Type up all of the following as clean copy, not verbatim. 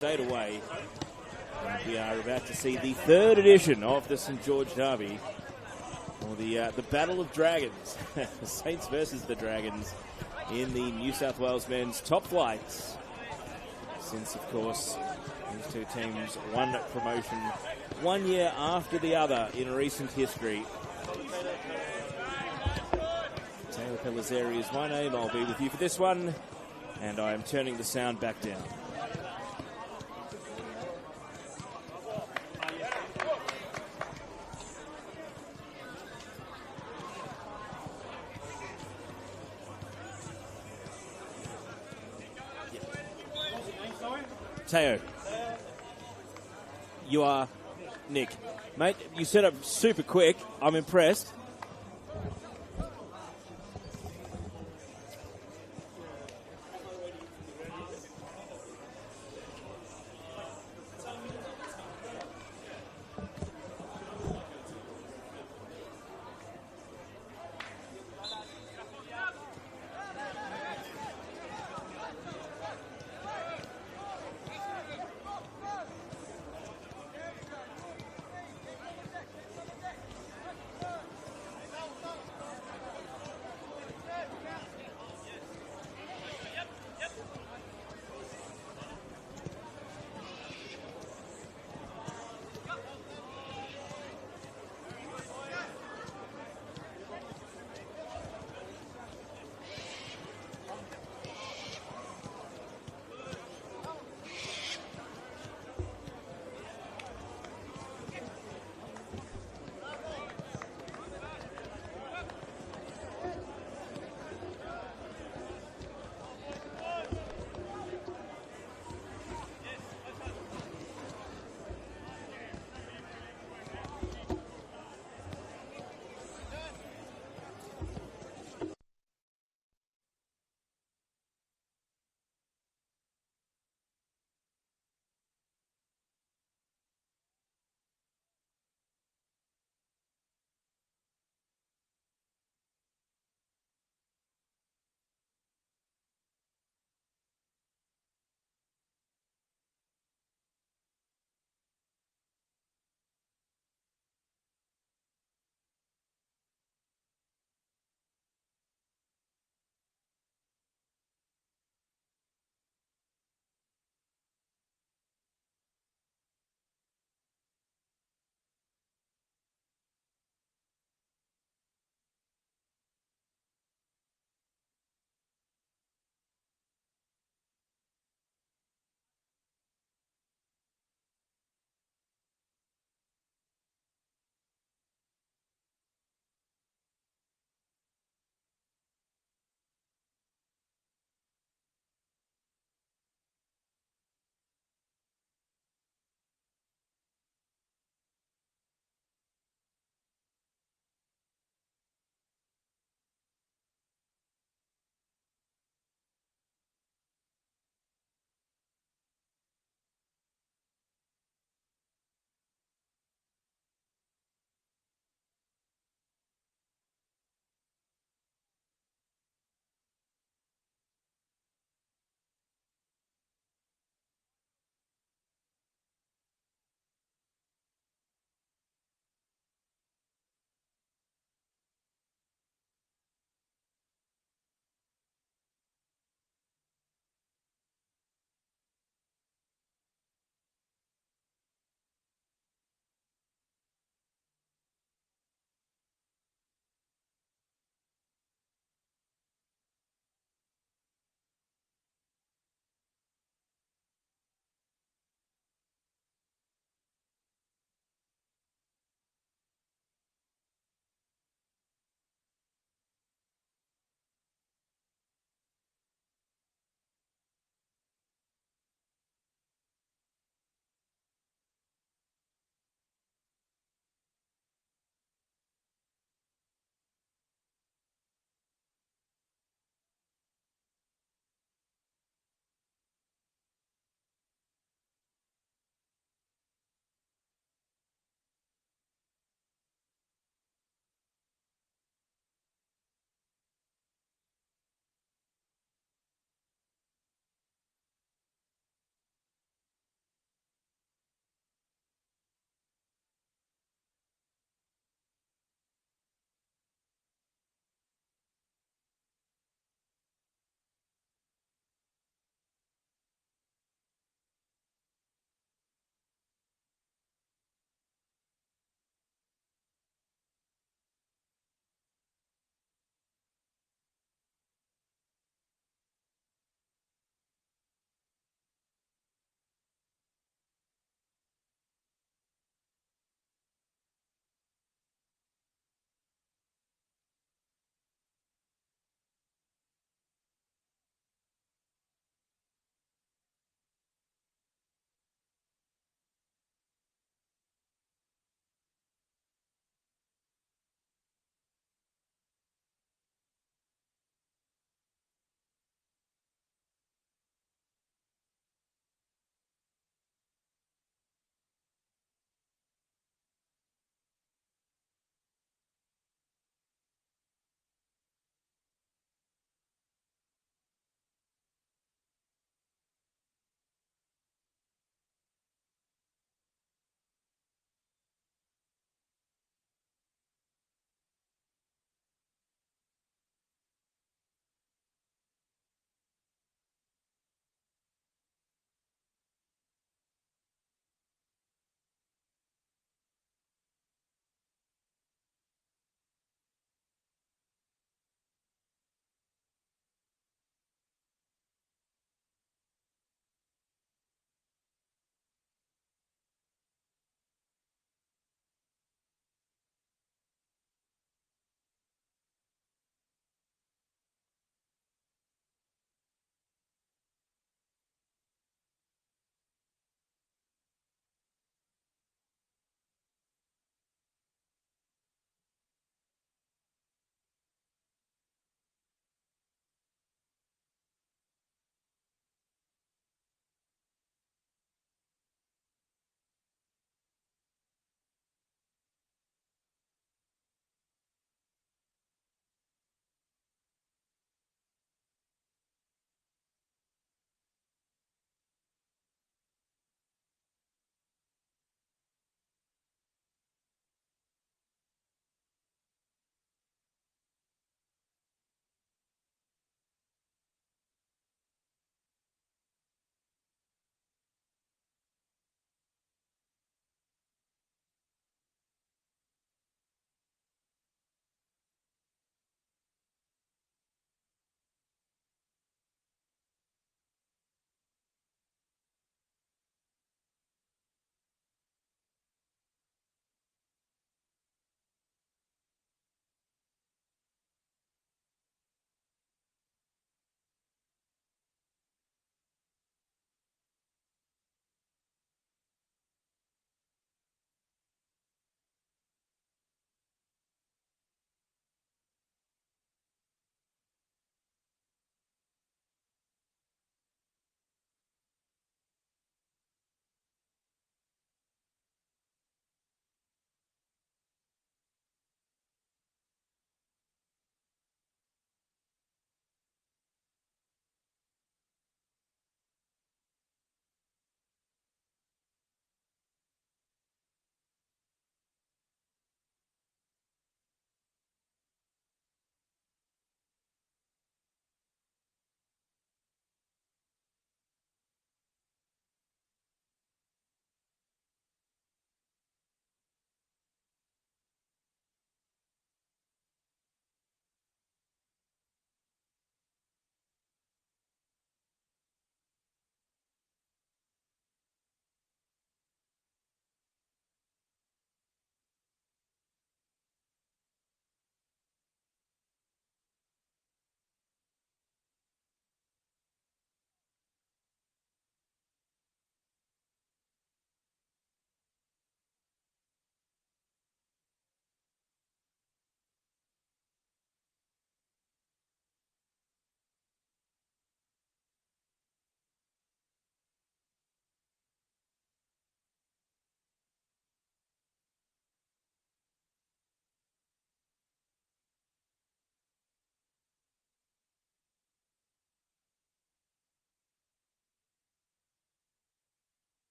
Stayed away. And we are about to see the third edition of the St. George Derby, or the Battle of Dragons. The Saints versus the Dragons in the New South Wales men's top flights. Since, of course, these two teams won promotion 1 year after the other in recent history. Taylor Pellizzeri is my name. I'll be with you for this one, and I am turning the sound back down. Teo, you are Nick. Mate, you set up super quick. I'm impressed.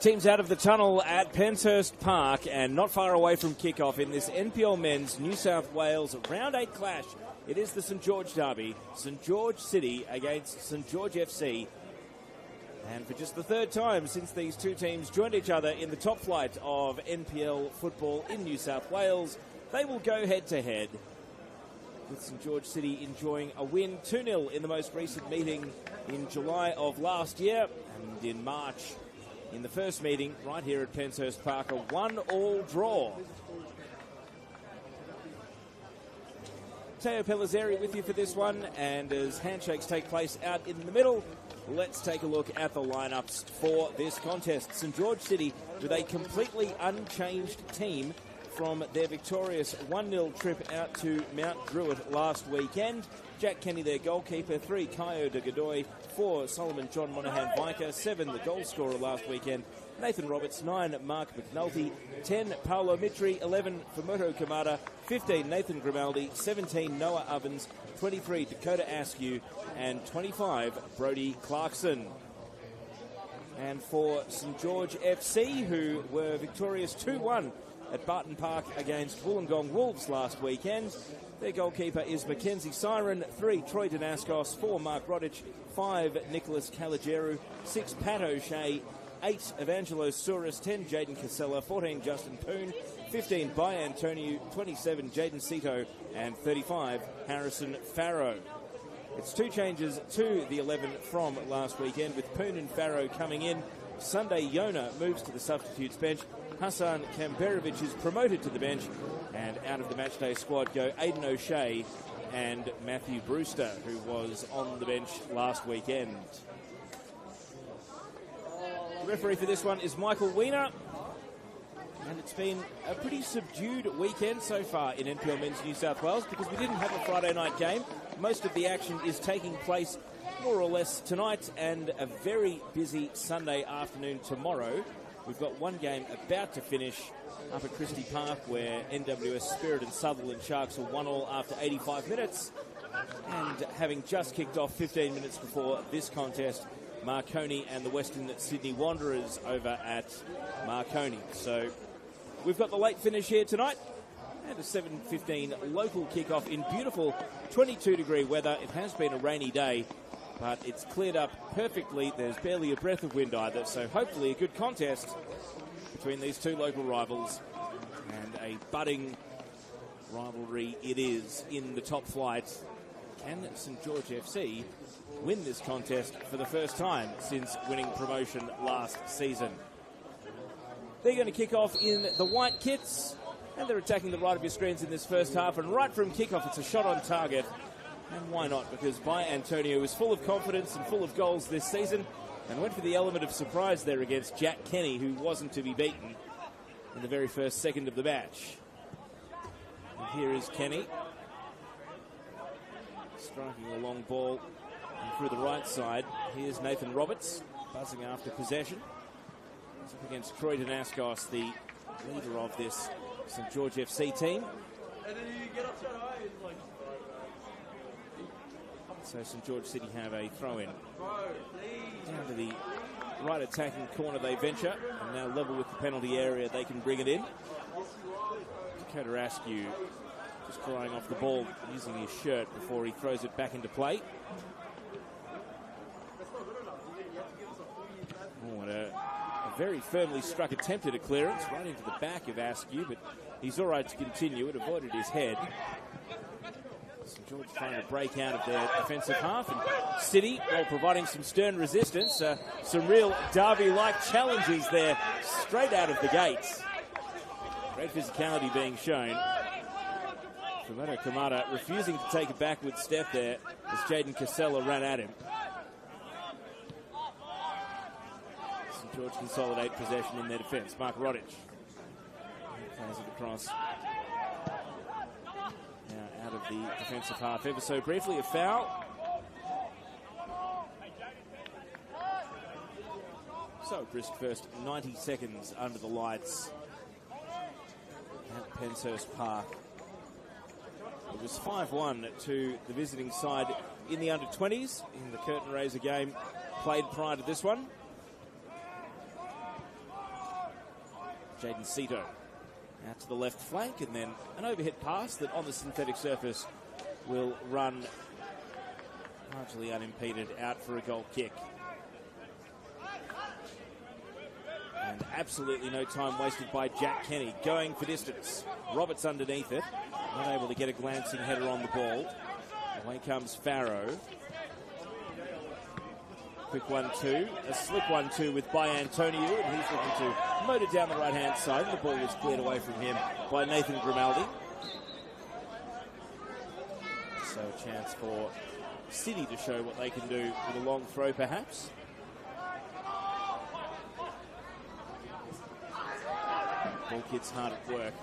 Teams out of the tunnel at Penshurst Park and not far away from kickoff in this NPL Men's New South Wales Round 8 clash. It is the St George derby, St George City against St George FC. And for just the third time since these two teams joined each other in the top flight of NPL football in New South Wales, they will go head-to-head, with St George City enjoying a win 2-0 in the most recent meeting in July of last year, and in March in the first meeting right here at Penshurst Park, a 1-1 draw. Teo Pellizzeri with you for this one, and as handshakes take place out in the middle, let's take a look at the lineups for this contest. St George City with a completely unchanged team from their victorious 1-0 trip out to Mount Druitt last weekend. Jack Kenny, their goalkeeper. 3, Kaio de Godoy. 4, Solomon John Monahan Viker. 7, the goal scorer last weekend, Nathan Roberts, 9 Mark McNulty, 10 Paolo Mitri, 11 Fumoto Kamada, 15 Nathan Grimaldi, 17 Noah Ovens, 23 Dakota Askew, and 25 Brody Clarkson. And for St George FC, who were victorious 2-1 at Barton Park against Wollongong Wolves last weekend, their goalkeeper is Mackenzie Siren, 3 Troy Danaskos, 4 Mark Rodich, 5 Nicholas Caligeru, 6 Pat O'Shea, 8 Evangelos Souris, 10 Jaden Casella, 14 Justin Poon, 15 Bai Antonio, 27 Jaden Cito, and 35 Harrison Farrow. It's 2 changes to the 11 from last weekend, with Poon and Farrow coming in. Sunday Yona moves to the substitutes bench. Hassan Kamberovic is promoted to the bench, and out of the matchday squad go Aidan O'Shea and Matthew Brewster, who was on the bench last weekend. The referee for this one is Michael Wiener, and it's been a pretty subdued weekend so far in NPL Men's New South Wales because we didn't have a Friday night game. Most of the action is taking place more or less tonight, and a very busy Sunday afternoon tomorrow. We've got one game about to finish up at Christie Park, where NWS Spirit and Sutherland Sharks were 1-1 after 85 minutes. And having just kicked off 15 minutes before this contest, Marconi and the Western Sydney Wanderers over at Marconi. So we've got the late finish here tonight, and a 7:15 local kickoff in beautiful 22-degree weather. It has been a rainy day, but it's cleared up perfectly. There's barely a breath of wind either, so hopefully a good contest between these two local rivals, and a budding rivalry it is in the top flight. Can St George FC win this contest for the first time since winning promotion last season? They're going to kick off in the white kits, and they're attacking the right of your screens in this first half, and right from kickoff it's a shot on target. And why not? Because Bai Antonio is full of confidence and full of goals this season, and went for the element of surprise there against Jack Kenny, who wasn't to be beaten in the very first second of the match. And here is Kenny, striking a long ball through the right side. Here's Nathan Roberts, buzzing after possession. He's up against Troy Danaskos, the leader of this St George FC team. So St George City have a throw-in. Down to the right attacking corner they venture, and now level with the penalty area, they can bring it in. Dakota Askew just drying off the ball using his shirt before he throws it back into play. Oh, and a very firmly struck attempt at a clearance right into the back of Askew, but he's all right to continue. It avoided his head. St George trying to break out of their defensive half, and City, while providing some stern resistance, some real derby-like challenges there straight out of the gates. Great physicality being shown. Fumoto Kamada refusing to take a backward step there as Jaden Casella ran at him. St George consolidate possession in their defence. Mark Rodich plays it across. Out of the defensive half ever so briefly. A foul. So brisk first 90 seconds under the lights at Penshurst Park. It was 5-1 to the visiting side in the under-20s in the curtain raiser game played prior to this one. Jaden Cito out to the left flank, and then an overhead pass that on the synthetic surface will run largely unimpeded out for a goal kick. And absolutely no time wasted by Jack Kenny, going for distance. Roberts underneath it, not able to get a glancing header on the ball. Away comes Farrow. Quick 1-2, a slick 1-2 with Bai Antonio, and he's looking to motor down the right-hand side. The ball was cleared away from him by Nathan Grimaldi. So a chance for City to show what they can do with a long throw, perhaps. Ball kid's hard at work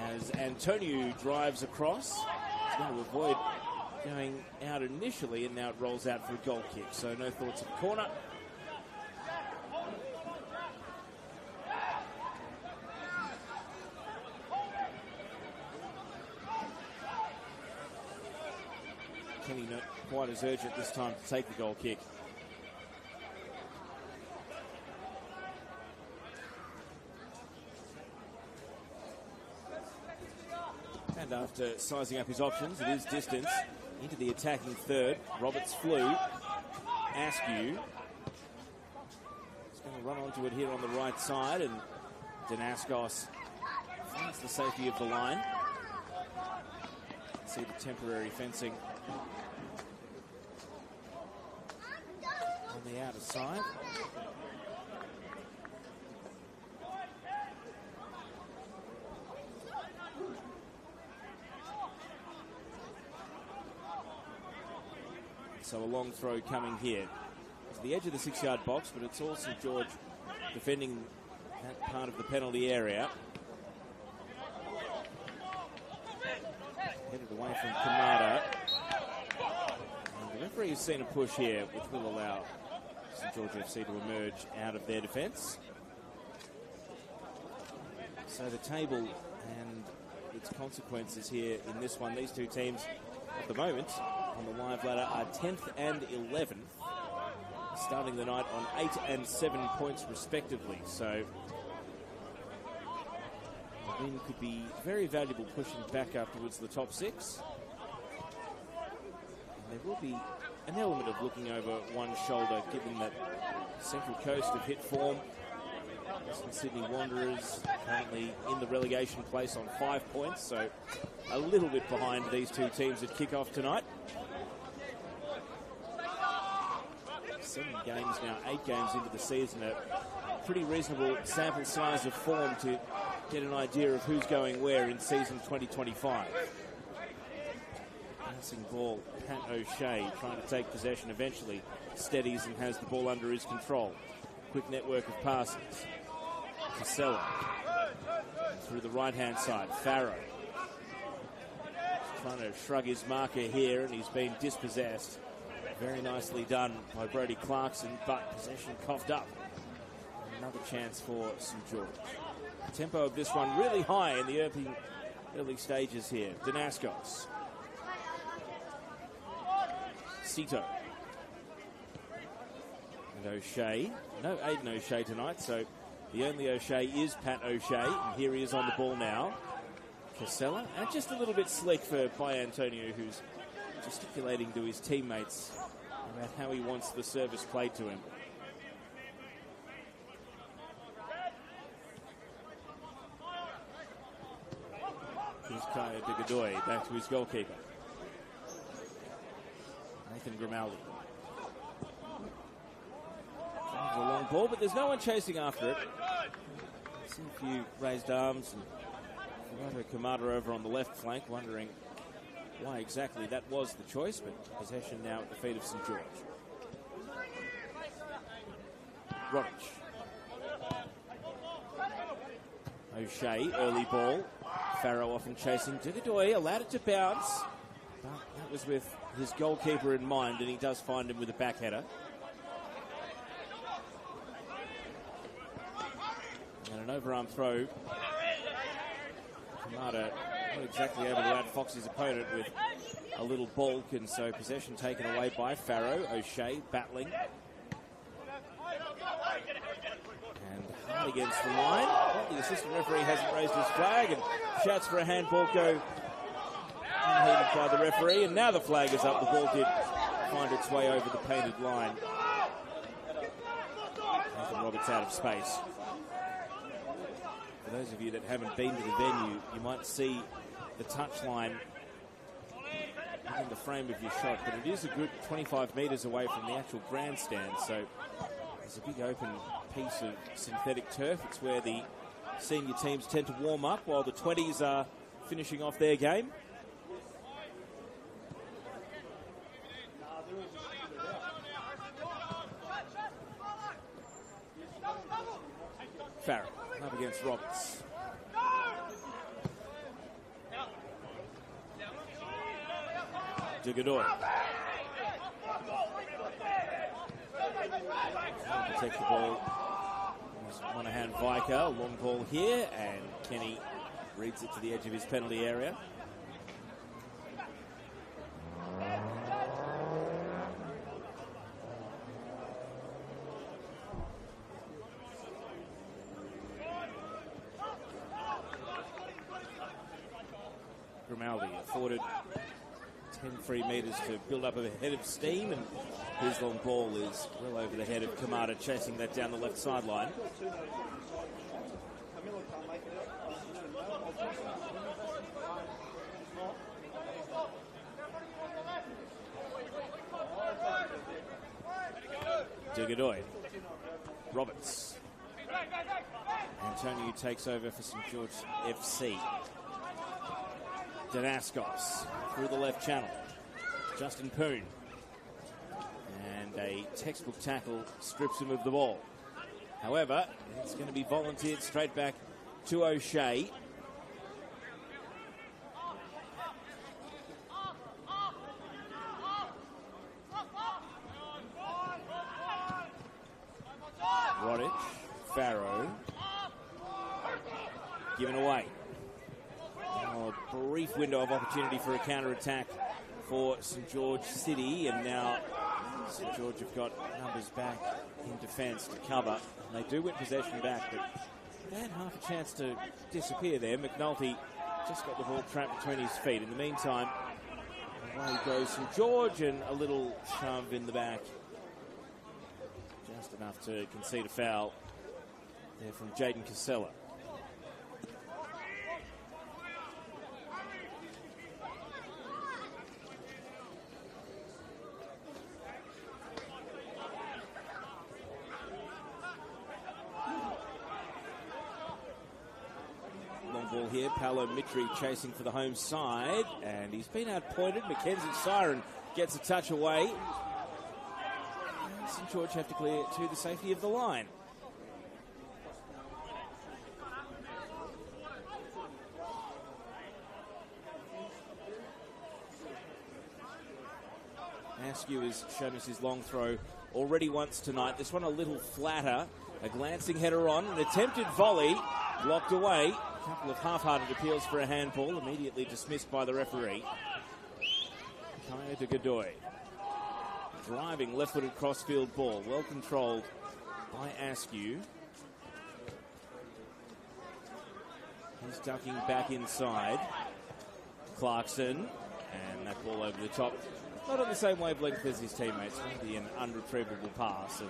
as Antonio drives across. He's going to avoid going out initially, and now it rolls out for a goal kick. So no thoughts of corner. Kenny not quite as urgent this time to take the goal kick. And after sizing up his options, it is distance into the attacking third. Roberts flew. Askew. He's going to run onto it here on the right side, and Danaskos finds the safety of the line. See the temporary fencing on the outer side. So a long throw coming here. It's the edge of the 6-yard box, but it's all St George defending that part of the penalty area. Headed away from Kamada. And the referee has seen a push here, which will allow St George FC to emerge out of their defence. So the table and its consequences here in this one, these two teams at the moment on the live ladder are 10th and 11th, starting the night on 8 and 7 points respectively. So the win could be very valuable pushing back up towards the top 6. And there will be an element of looking over one shoulder, given that Central Coast have hit form. Western Sydney Wanderers currently in the relegation place on 5 points, so a little bit behind these two teams at kickoff tonight. 7 games now, 8 games into the season, a pretty reasonable sample size of form to get an idea of who's going where in season 2025. Passing ball, Pat O'Shea trying to take possession eventually, steadies and has the ball under his control. Quick network of passes. Casella through the right-hand side. Farrow trying to shrug his marker here, and he's been dispossessed. Very nicely done by Brody Clarkson, but possession coughed up. Another chance for St George. The tempo of this one really high in the early stages here. Danaskos. Cito. And O'Shea. No Aiden O'Shea tonight, so the only O'Shea is Pat O'Shea, and here he is on the ball now. Casella, and just a little bit slick by Antonio, who's gesticulating to his teammates about how he wants the service played to him. Here's Kaya Digadoy back to his goalkeeper, Nathan Grimaldi. A long ball, but there's no one chasing after it. I see a few raised arms, and Fernando Kamada over on the left flank, wondering why exactly that was the choice, but possession now at the feet of St George. Rodich. O'Shea, early ball. Farrow often chasing. Digadoy allowed it to bounce, but that was with his goalkeeper in mind, and he does find him with a back header. And an overarm throw. Kamada not exactly able to outfox his opponent with a little bulk, and so possession taken away by Farrow. O'Shea battling. And hard against the line. Well, the assistant referee hasn't raised his flag, and shouts for a handball go unheeded by the referee, and now the flag is up. The ball did find its way over the painted line. Nathan Roberts out of space. For those of you that haven't been to the venue, you might see the touchline in the frame of your shot, but it is a good 25 metres away from the actual grandstand, so there's a big open piece of synthetic turf. It's where the senior teams tend to warm up while the 20s are finishing off their game. Farrow up against Roberts. Digadoy. Protect the ball. Monahan Viker, long ball here, and Kenny reads it to the edge of his penalty area. Maldi afforded 10 free metres to build up a head of steam, and his long ball is well over the head of Kamada, chasing that down the left sideline. Digadoy. Roberts. Antonio takes over for St George FC. Danaskos through the left channel. Justin Poon. And a textbook tackle strips him of the ball. However, it's going to be volunteered straight back to O'Shea. Rodic, Farrow, given away. A brief window of opportunity for a counter-attack for St George City, and now St George have got numbers back in defence to cover. And they do win possession back, but they had half a chance to disappear there. McNulty just got the ball trapped between his feet. In the meantime, away goes St George, and a little shove in the back. Just enough to concede a foul there from Jaden Casella. Long ball here, Paolo Mitri chasing for the home side, and he's been outpointed. Mackenzie Siren gets a touch away. St George have to clear to the safety of the line. Askew has shown us his long throw already once tonight. This one a little flatter. A glancing header on, an attempted volley, blocked away. A couple of half-hearted appeals for a handball, immediately dismissed by the referee. Kaya de Godoy. Driving left-footed crossfield ball, well controlled by Askew. He's ducking back inside. Clarkson, and that ball over the top. Not on the same wavelength as his teammates, maybe an unretrievable pass, and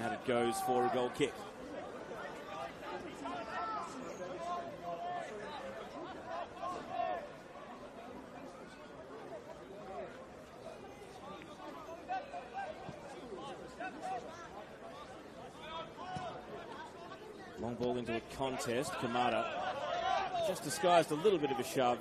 out it goes for a goal kick. Long ball into a contest. Kamada just disguised a little bit of a shove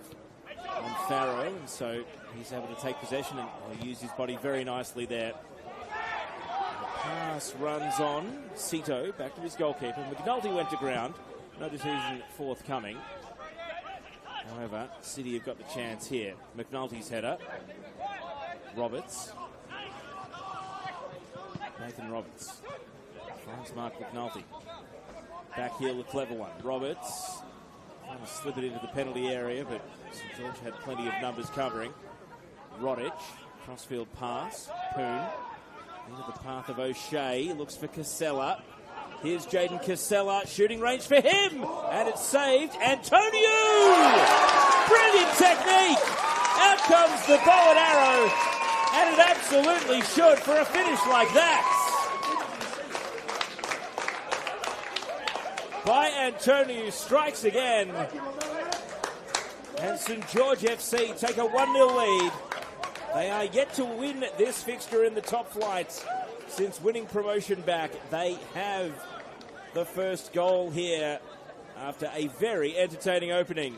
on Farrow, and so he's able to take possession and use his body very nicely there. The pass runs on. Cito back to his goalkeeper. McNulty went to ground. No decision forthcoming. However, City have got the chance here. McNulty's header. Roberts. Nathan Roberts finds Mark McNulty. Back heel, a clever one. Roberts trying to slip it into the penalty area, but St George had plenty of numbers covering. Rodic, crossfield pass. Poon into the path of O'Shea. Looks for Casella. Here's Jaden Casella. Shooting range for him. And it's saved. Antonio! Brilliant technique. Out comes the bow and arrow. And it absolutely should for a finish like that. By Antonio, strikes again. And St George FC take a 1-0 lead. They are yet to win this fixture in the top flight since winning promotion back. They have the first goal here after a very entertaining opening.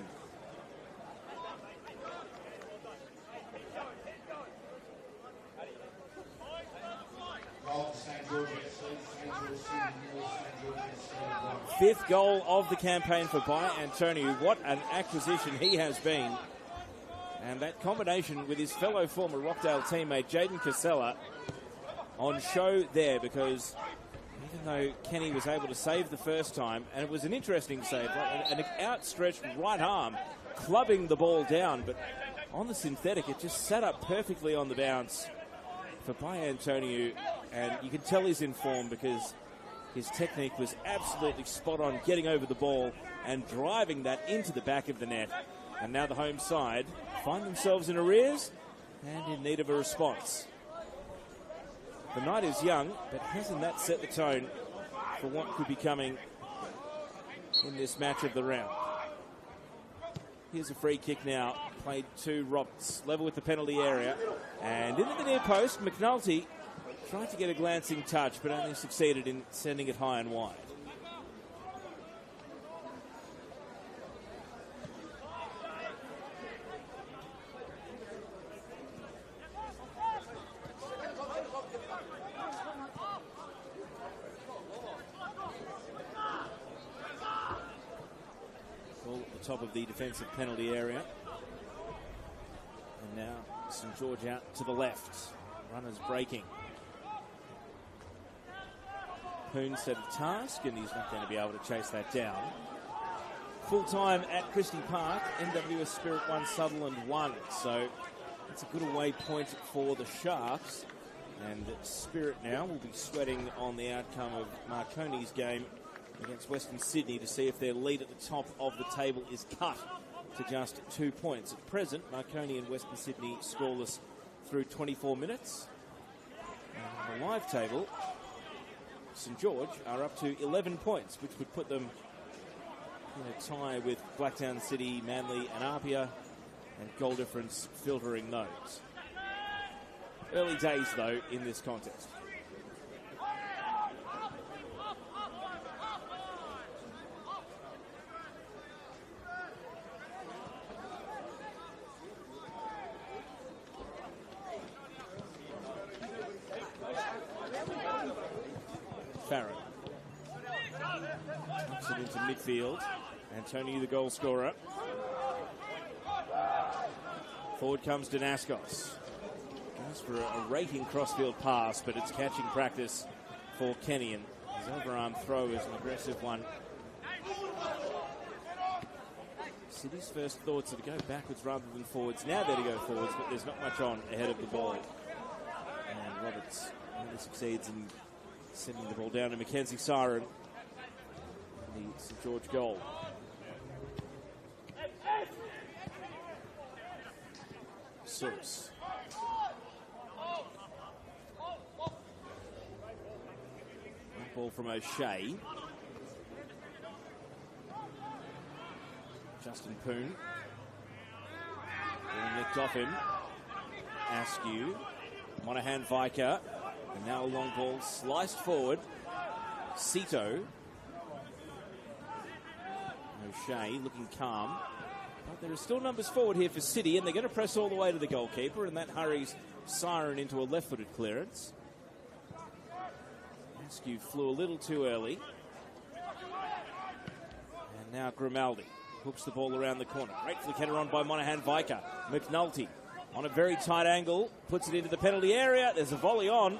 Fifth goal of the campaign for By Antonio. What an acquisition he has been. And that combination with his fellow former Rockdale teammate Jaden Casella on show there, because even though Kenny was able to save the first time, and it was an interesting save, an outstretched right arm clubbing the ball down, but on the synthetic it just sat up perfectly on the bounce for By Antonio, and you can tell he's in form because his technique was absolutely spot on, getting over the ball and driving that into the back of the net. And now the home side find themselves in arrears and in need of a response. The night is young, but hasn't that set the tone for what could be coming in this match of the round? Here's a free kick now, played to Roberts, level with the penalty area, and into the near post. McNulty tried to get a glancing touch, but only succeeded in sending it high and wide. Top of the defensive penalty area. And now St George out to the left. Runners breaking. Poon set a task and he's not going to be able to chase that down. Full time at Christie Park. NWS Spirit 1, Sutherland 1. So it's a good away point for the Sharks. And Spirit now will be sweating on the outcome of Marconi's game against Western Sydney to see if their lead at the top of the table is cut to just 2 points. At present, Marconi and Western Sydney scoreless through 24 minutes. And on the live table, St George are up to 11 points, which would put them in a tie with Blacktown City, Manly and Apia, and goal difference filtering those. Early days, though, in this contest. Farron puts it into midfield. Antonio, the goal scorer. Forward comes Danaskos. Goes for a raking crossfield pass, but it's catching practice for Kenny, and his overarm throw is an aggressive one. City's first thoughts are to go backwards rather than forwards. Now they're to go forwards, but there's not much on ahead of the ball. And Roberts really succeeds in sending the ball down to Mackenzie Siren. The St George goal. Source. Ball from O'Shea. Justin Poon. Ball nicked off him. Askew. Monahan Viker. And now a long ball sliced forward. Cito. O'Shea looking calm. But there are still numbers forward here for City, and they're going to press all the way to the goalkeeper, and that hurries Siren into a left-footed clearance. Askew flew a little too early. And now Grimaldi hooks the ball around the corner. Great flick header on by Monahan Viker. McNulty on a very tight angle, puts it into the penalty area. There's a volley on,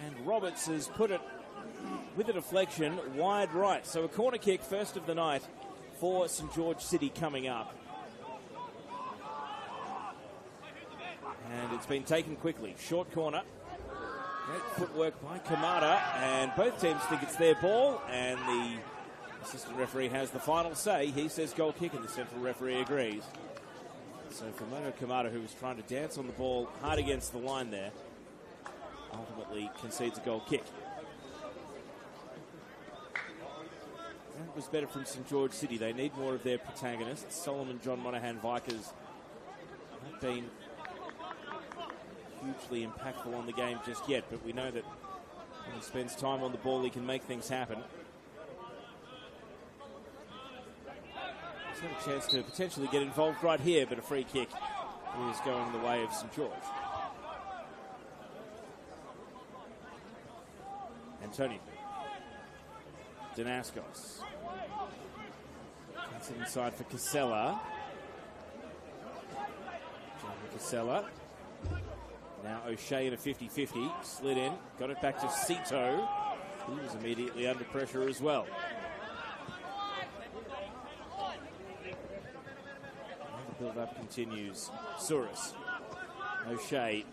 and Roberts has put it with a deflection wide right. So a corner kick, first of the night for St George City coming up. And it's been taken quickly. Short corner. Great footwork by Kamada, and both teams think it's their ball, and the assistant referee has the final say. He says goal kick, and the central referee agrees. So Fumono Kamada, who was trying to dance on the ball hard against the line there, ultimately concedes a goal kick. That was better from St George City. They need more of their protagonists. Solomon John Monahan Vikers not been hugely impactful on the game just yet, but we know that when he spends time on the ball, he can make things happen. He's got a chance to potentially get involved right here, but a free kick is going the way of St George. Antonio. Danaskos. That's inside for Casella. John Casella. Now O'Shea in a 50-50. Slid in. Got it back to Cito. He was immediately under pressure as well. And the build-up continues. Souris. O'Shea.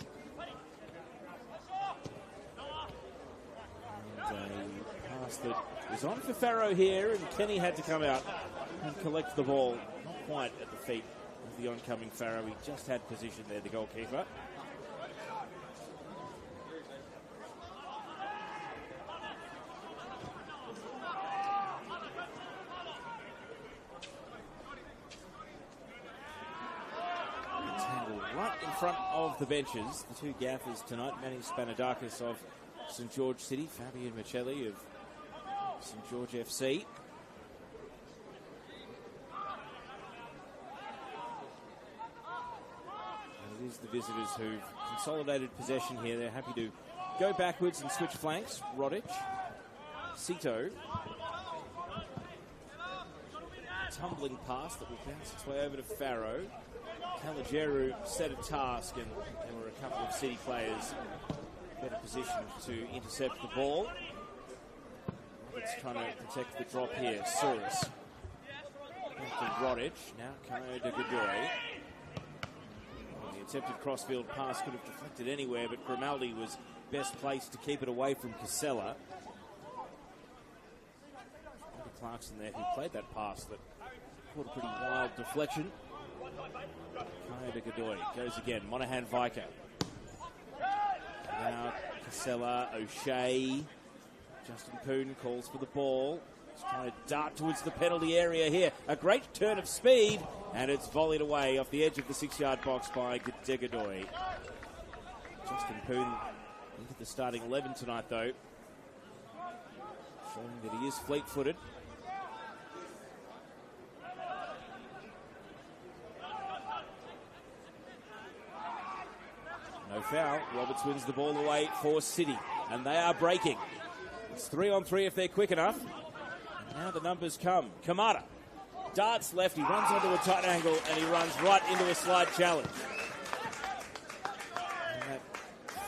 And a pass that was on for Farrow here, and Kenny had to come out and collect the ball. Not quite at the feet of the oncoming Farrow. He just had position there, the goalkeeper. Right in front of the benches, the two gaffers tonight, Manny Spanadakis of St George City, Fabian Michelli of St George FC. And it is the visitors who've consolidated possession here. They're happy to go backwards and switch flanks. Rodic, Sito, tumbling pass that will bounce its way over to Farrow. Caligeru set a task, and there were a couple of City players better positioned to intercept the ball. It's trying to protect the drop here. Souris. Back to Rodic. Now Kano de Godoy. The attempted crossfield pass could have deflected anywhere, but Grimaldi was best placed to keep it away from Casella. Clarkson there, who played that pass that caught a pretty wild deflection. Kano de Godoy goes again. Monaghan Vicar. Now Casella, O'Shea. Justin Poon calls for the ball. He's trying to dart towards the penalty area here. A great turn of speed, and it's volleyed away off the edge of the 6-yard box by de Godoy. Justin Poon into the starting 11 tonight, though, showing that he is fleet-footed. No foul. Roberts wins the ball away for City, and they are breaking. It's 3-on-3 if they're quick enough. And now the numbers come. Kamada darts left. He runs onto a tight angle, and he runs right into a slide challenge. And that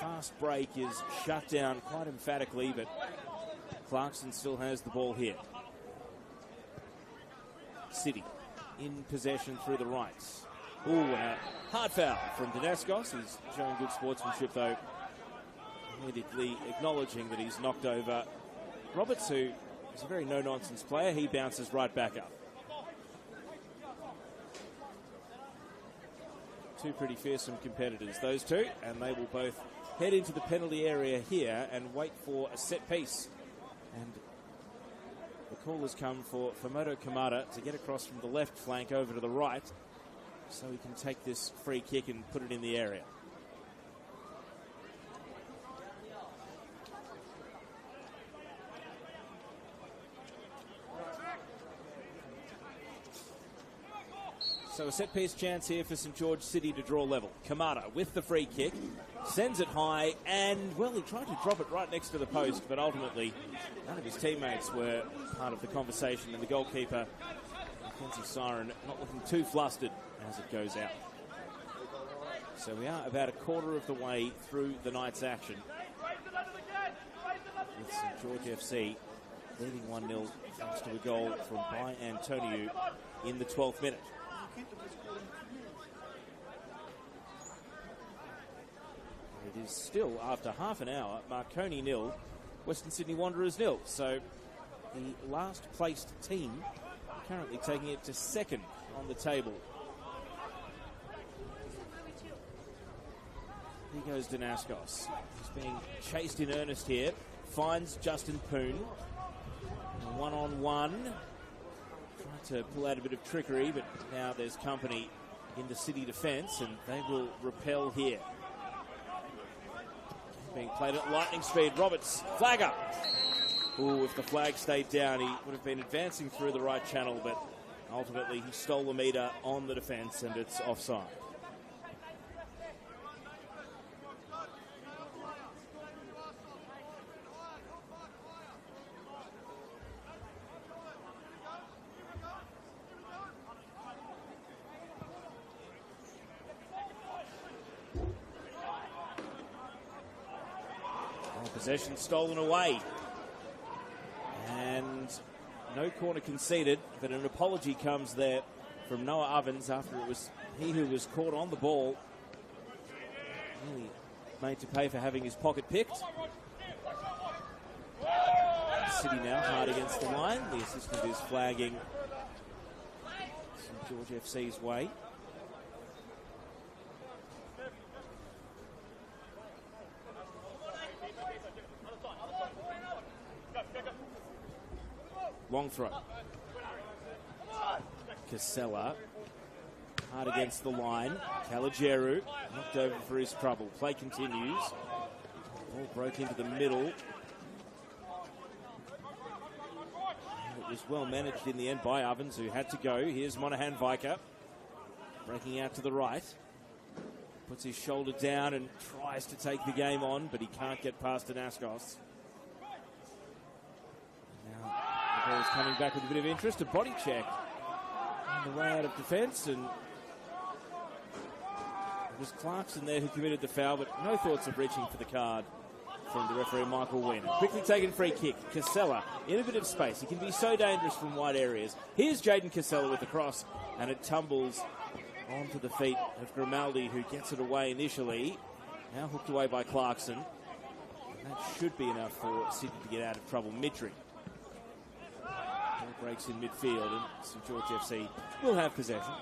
fast break is shut down quite emphatically, but Clarkson still has the ball here. City in possession through the rights. Ooh, and a hard foul from Danaskos. He's showing good sportsmanship, though, immediately acknowledging that he's knocked over Roberts, who is a very no-nonsense player. He bounces right back up. Two pretty fearsome competitors, those two, and they will both head into the penalty area here and wait for a set piece. And the call has come for Moto Kamada to get across from the left flank over to the right, so he can take this free kick and put it in the area. So a set-piece chance here for St George City to draw level. Kamada with the free kick, sends it high, and, well, he tried to drop it right next to the post, but ultimately none of his teammates were part of the conversation, and the goalkeeper, Mackenzie Siren, not looking too flustered as it goes out. So we are about a quarter of the way through the night's action, with St George FC leading 1-0 thanks to a goal from Bai Antoniou in the 12th minute. It is still, after half an hour, Marconi 0, Western Sydney Wanderers 0. So the last placed team currently taking it to second on the table. Here goes Danaskos. He's being chased in earnest here. Finds Justin Poon. One-on-one. Tried to pull out a bit of trickery, but now there's company in the City defence, and they will repel here. Being played at lightning speed. Roberts, flagger. Ooh, if the flag stayed down, he would have been advancing through the right channel, but ultimately he stole the metre on the defence, and it's offside. Possession stolen away. And no corner conceded, but an apology comes there from Noah Ovens after it was he who was caught on the ball. Really made to pay for having his pocket picked. City now hard against the line. The assistant is flagging St George FC's way. Long throw. Casella. Hard against the line. Caligeru knocked over for his trouble. Play continues. Ball broke into the middle. It was well managed in the end by Ovens, who had to go. Here's Monahan Viker. Breaking out to the right. Puts his shoulder down and tries to take the game on, but he can't get past Danaskos. Now the ball's coming back with a bit of interest. A body check on the way out of defence, and it was Clarkson there who committed the foul, but no thoughts of reaching for the card from the referee, Michael Wynn. Quickly taken free kick. Casella in a bit of space. He can be so dangerous from wide areas. Here's Jaden Casella with the cross, and it tumbles onto the feet of Grimaldi, who gets it away initially. Now hooked away by Clarkson. And that should be enough for Sydney to get out of trouble. Mitri. Ball breaks in midfield, and St George FC will have possession.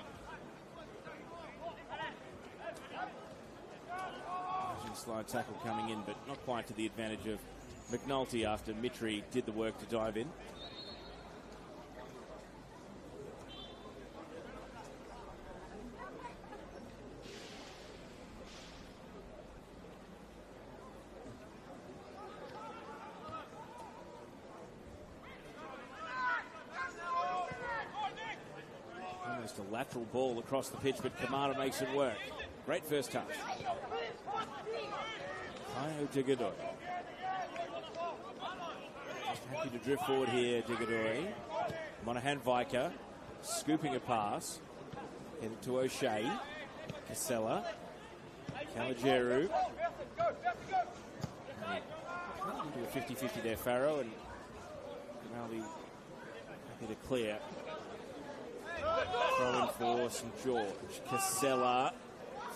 Slide tackle coming in, but not quite to the advantage of McNulty after Mitri did the work to dive in. Almost a lateral ball across the pitch, but Kamara makes it work. Great first touch. Digadoi. Just happy to drift forward here, Digadoi. Monahan Viker scooping a pass. Headed to O'Shea. Casella. Caligeru. Into a 50-50 there, Farrow, and Grimaldi happy to clear. Throwing for St George. Casella.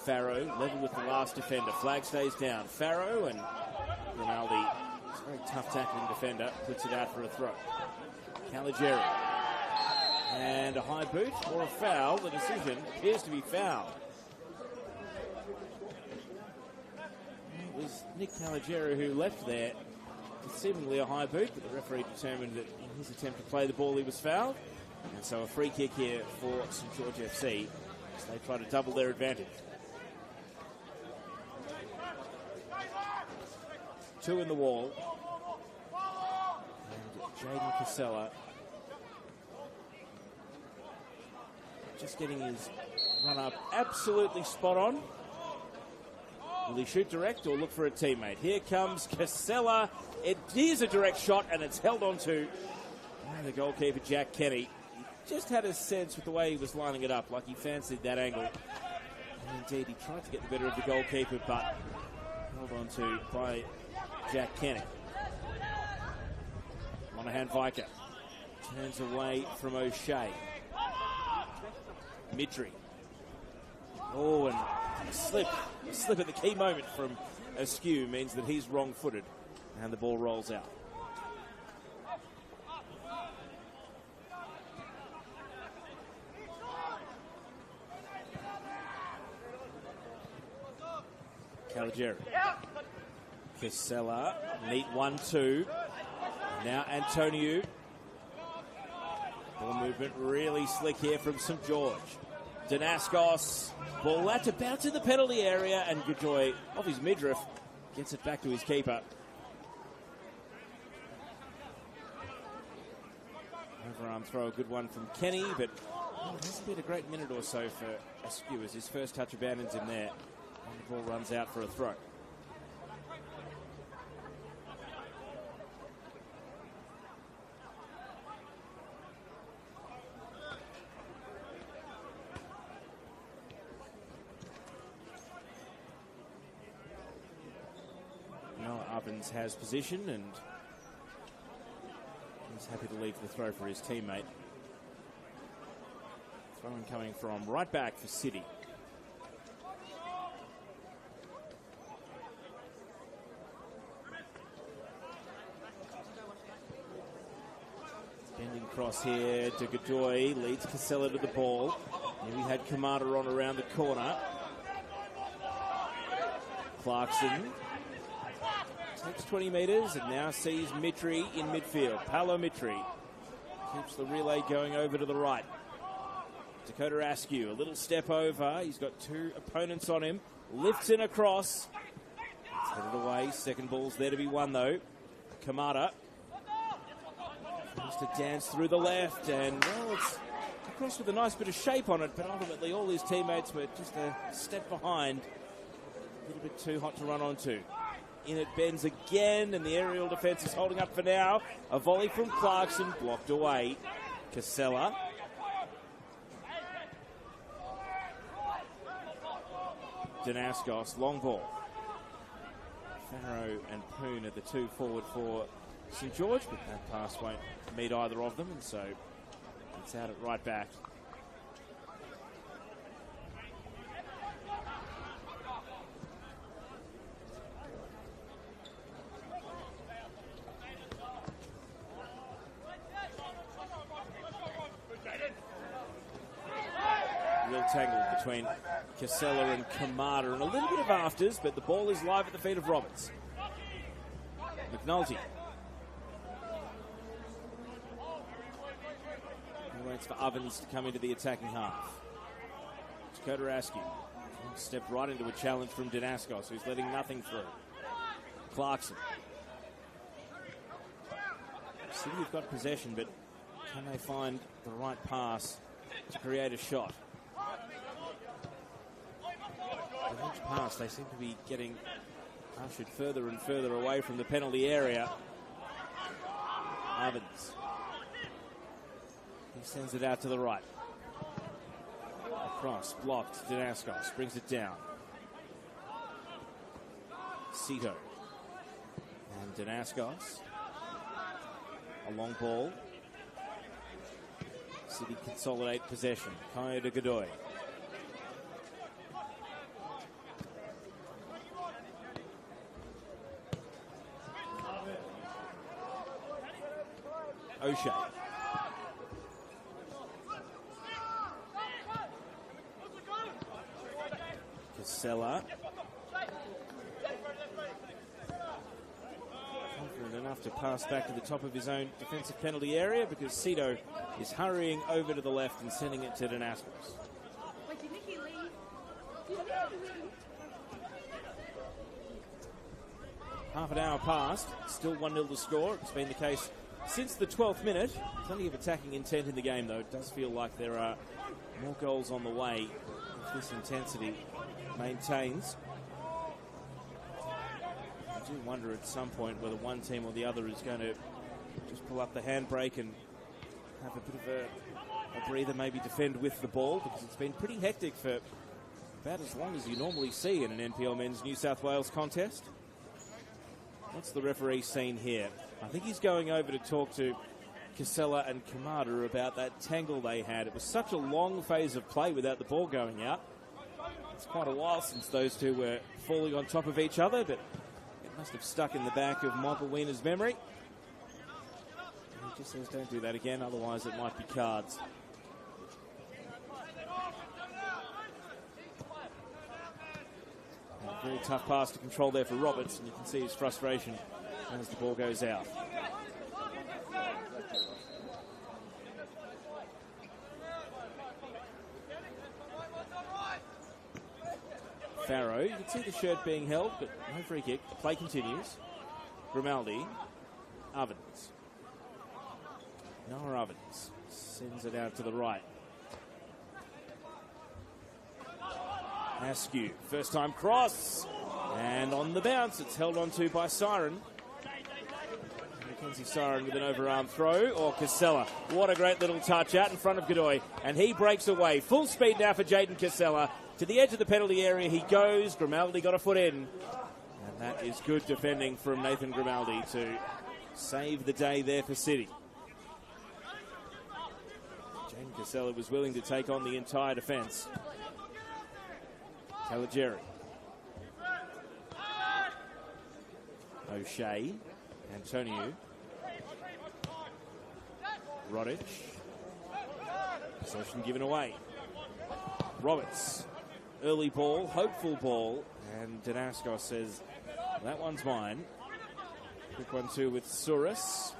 Farrow level with the last defender. Flag stays down. Farrow and Grimaldi, a very tough tackling defender, puts it out for a throw. Caligeru. And a high boot or a foul. The decision appears to be foul. It was Nick Caligeru who left there with seemingly a high boot, but the referee determined that in his attempt to play the ball he was fouled. And so a free kick here for St George FC as they try to double their advantage. 2 in the wall. And Jaden Casella just getting his run up absolutely spot on. Will he shoot direct or look for a teammate? Here comes Casella. It is a direct shot, and it's held onto by the goalkeeper, Jack Kenny. He just had a sense with the way he was lining it up, like he fancied that angle. And indeed, he tried to get the better of the goalkeeper, but held on to by Jack Kenny. Monahan Viker turns away from O'Shea. Mitri. Oh, and a slip at the key moment from Askew means that he's wrong-footed, and the ball rolls out. Caligeru. Casella, neat 1-2. Now Antonio. Ball movement really slick here from St George. Danaskos, ball that's about to the penalty area, and Gajoy, off his midriff, gets it back to his keeper. Overarm throw, a good one from Kenny, but it hasn't been a great minute or so for Askew as his first touch abandons him there. And the ball runs out for a throw. Ovens has position and he's happy to leave the throw for his teammate. Throwing coming from right back for City. Bending cross here to Gadoy, leads Casella to the ball. Here we had Kamada on around the corner. Clarkson takes 20 metres and now sees Mitri in midfield. Paolo Mitri keeps the relay going over to the right. Dakota Askew, a little step over. He's got two opponents on him. Lifts in across. It's headed away. Second ball's there to be won, though. Kamada tries to dance through the left, and, well, it's across with a nice bit of shape on it, but ultimately all his teammates were just a step behind. A little bit too hot to run onto. In it bends again, and the aerial defence is holding up for now. A volley from Clarkson, blocked away. Casella. Danaskos, long ball. Farrow and Poon are the two forward for St George, but that pass won't meet either of them, and so it's out at right back. Real tangle between Casella and Kamada, and a little bit of afters, but the ball is live at the feet of Roberts. McNulty. He waits for Ovens to come into the attacking half. Dakota Askew stepped right into a challenge from Danaskos, who's letting nothing through. Clarkson. City have got possession, but can they find the right pass to create a shot? With each pass, they seem to be getting ushered further and further away from the penalty area. Ovens. He sends it out to the right. Across, blocked. Danaskos brings it down. Cito. And Danaskos. A long ball. City consolidate possession. Kaya de Godoy. O'Shea. Casella. Confident enough to pass back to the top of his own defensive penalty area because Cito is hurrying over to the left and sending it to Danaskos. Half an hour passed, still 1-0 to score. It's been the case since the 12th minute. Plenty of attacking intent in the game, though. It does feel like there are more goals on the way if this intensity maintains. I do wonder at some point whether one team or the other is going to just pull up the handbrake and have a bit of a breather, maybe defend with the ball, because it's been pretty hectic for about as long as you normally see in an NPL Men's New South Wales contest. What's the referee seen here? I think he's going over to talk to Casella and Kamada about that tangle they had. It was such a long phase of play without the ball going out. It's quite a while since those two were falling on top of each other, but it must have stuck in the back of Michael Wiener's memory. And he just says don't do that again, otherwise it might be cards. A very tough pass to control there for Roberts, and you can see his frustration as the ball goes out. Farrow, you can see the shirt being held, but no free kick. The play continues. Grimaldi, Ovens. Noah Ovens sends it out to the right. Askew, first time cross, and on the bounce, it's held onto by Siren. Mackenzie Siren with an overarm throw, or Casella. What a great little touch out in front of Godoy, and he breaks away. Full speed now for Jaden Casella. To the edge of the penalty area he goes. Grimaldi got a foot in, and that is good defending from Nathan Grimaldi to save the day there for City. Jaden Casella was willing to take on the entire defence. Caligeri. O'Shea. Antonio. Rodic. Possession given away. Roberts, early ball, hopeful ball, and Danaskos says, that one's mine. Quick one too with Souris.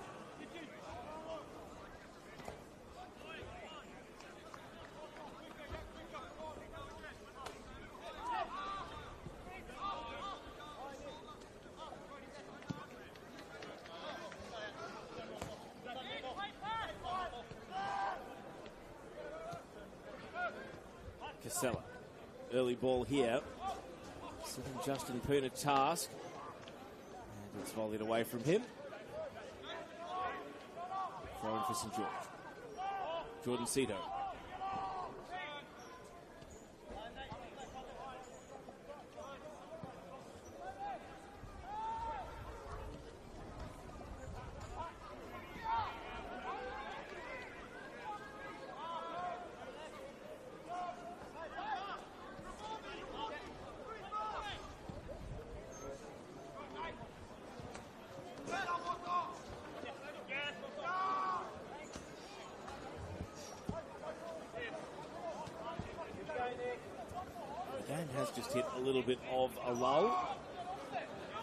Casella. Early ball here. Setting Justin Poon a task. And it's volleyed away from him. Throwing for St. George. Jordan Cito. Has just hit a little bit of a lull.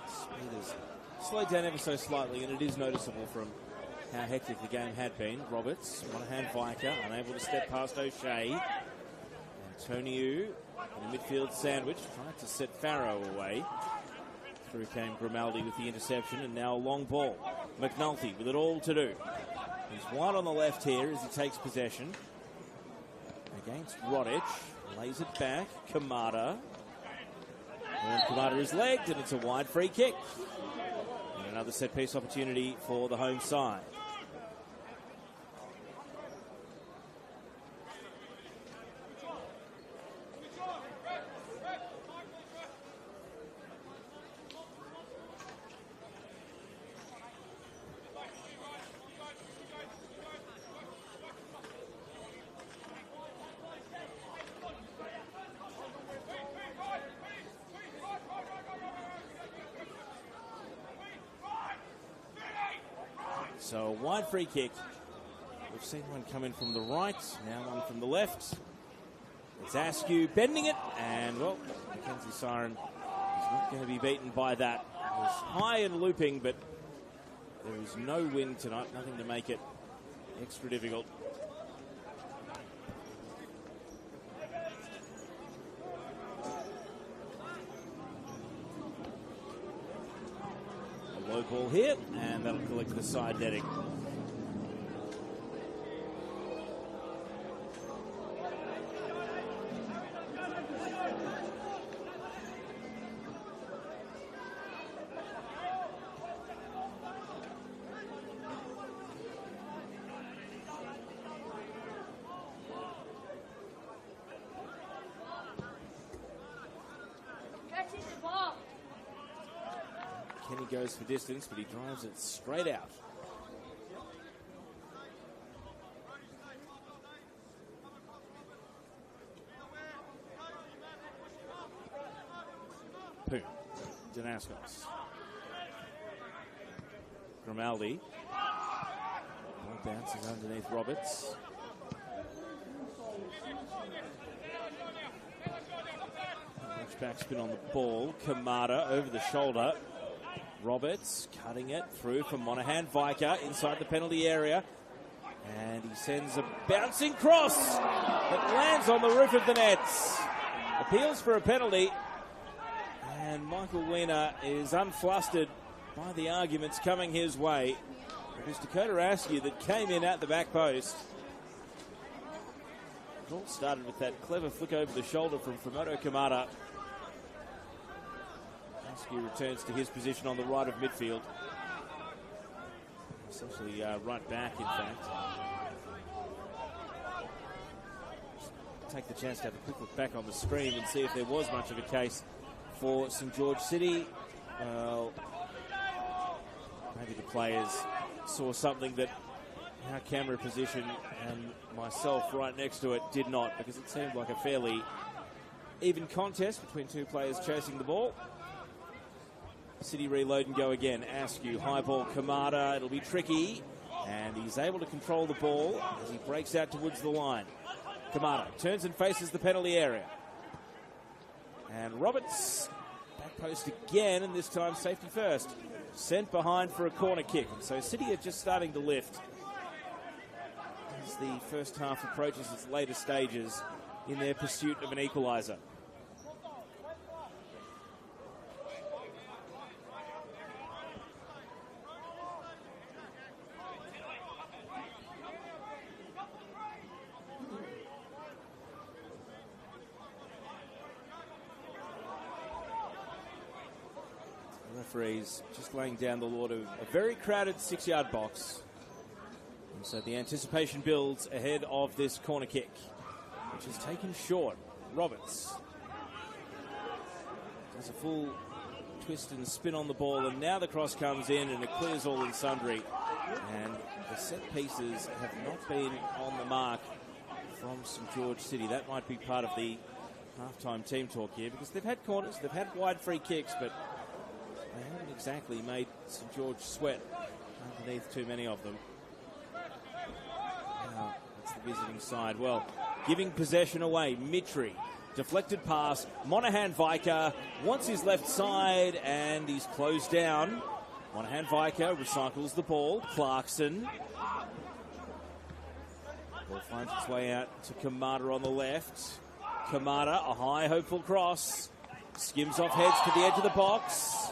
Speed has slowed down ever so slightly, and it is noticeable from how hectic the game had been. Roberts, Monahan Viker, unable to step past O'Shea. Antonio in the midfield sandwich, tried to set Farrow away. Through came Grimaldi with the interception, and now a long ball. McNulty with it all to do. He's wide on the left here as he takes possession. Against Rodich. Lays it back. Kamada. And Kamada is legged, and it's a wide free kick. And another set piece opportunity for the home side. So a wide free kick. We've seen one come in from the right, now one from the left. It's Askew bending it, and well, Mackenzie Siren is not going to be beaten by that. It was high and looping, but there is no wind tonight, nothing to make it extra difficult. Low ball here, and that'll collect the side netting. Kenny goes for distance, but he drives it straight out. Poon. Danaskos. Grimaldi. Ball bounces underneath Roberts. Backspin on the ball. Kamada over the shoulder. Roberts cutting it through from Monahan Viker inside the penalty area. And he sends a bouncing cross that lands on the roof of the nets. Appeals for a penalty. And Michael Weiner is unflustered by the arguments coming his way. It was Dakota Askew that came in at the back post. It all started with that clever flick over the shoulder from Fumoto Kamada. Askew returns to his position on the right of midfield. Essentially right back, in fact. Take the chance to have a quick look back on the screen and see if there was much of a case for St. George City. Well, maybe the players saw something that our camera position and myself right next to it did not, because it seemed like a fairly even contest between two players chasing the ball. City reload and go again. Askew, high ball, Kamada. It'll be tricky. And he's able to control the ball as he breaks out towards the line. Kamada turns and faces the penalty area. And Roberts back post again, and this time safety first. Sent behind for a corner kick. And so City are just starting to lift as the first half approaches its later stages in their pursuit of an equaliser. Referees just laying down the law to a very crowded 6-yard box. And so the anticipation builds ahead of this corner kick, which is taken short. Roberts does a full twist and spin on the ball, and now the cross comes in and it clears all and sundry. And the set pieces have not been on the mark from St George City. That might be part of the halftime team talk here, because they've had corners, they've had wide free kicks, but they haven't exactly made St George sweat underneath too many of them. Now, it's the visiting side. Well, giving possession away. Mitri, deflected pass. Monahan Viker wants his left side, and he's closed down. Monahan Viker recycles the ball. Clarkson. Ball finds its way out to Kamada on the left. Kamada, a high, hopeful cross. Skims off heads to the edge of the box.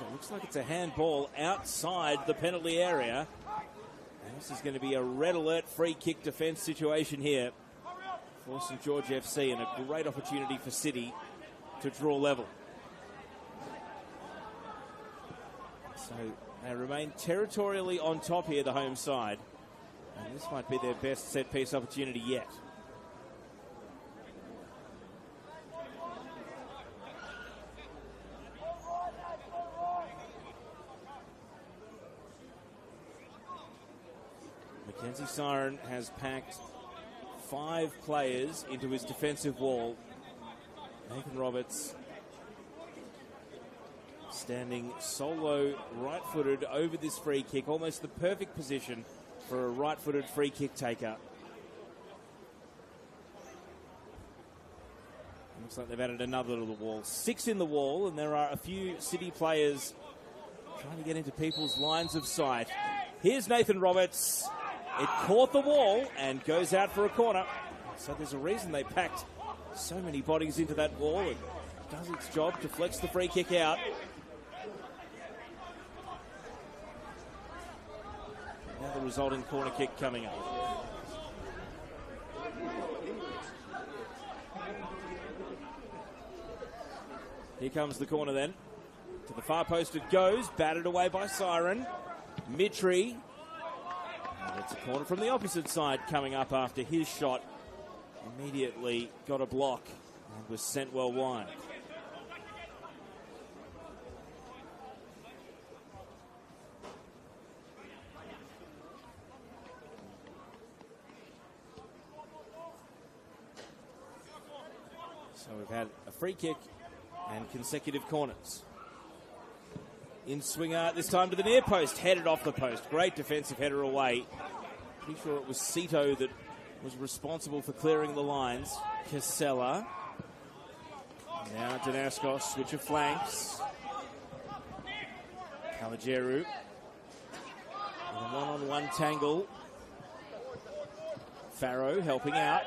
It looks like it's a handball outside the penalty area. And this is going to be a red alert free kick defence situation here for St George FC, and a great opportunity for City to draw level. So they remain territorially on top here, the home side. And this might be their best set-piece opportunity yet. Mackenzie Siren has packed 5 players into his defensive wall. Nathan Roberts standing solo right-footed over this free kick, almost the perfect position for a right-footed free kick taker. Looks like they've added another to the wall. 6 in the wall, and there are a few City players trying to get into people's lines of sight. Here's Nathan Roberts. It caught the wall and goes out for a corner. So there's a reason they packed so many bodies into that wall. It does its job, deflects the free kick out. Now the resulting corner kick coming up. Here comes the corner then. To the far post it goes, batted away by Siren. Mitri. And it's a corner from the opposite side coming up after his shot. Immediately got a block and was sent well wide. So we've had a free kick and consecutive corners. In swinger, this time to the near post, headed off the post. Great defensive header away. Pretty sure it was Cito that was responsible for clearing the lines. Casella. Now Danaskos, switch of flanks. Calageru. With a one-on-one tangle. Farrow helping out.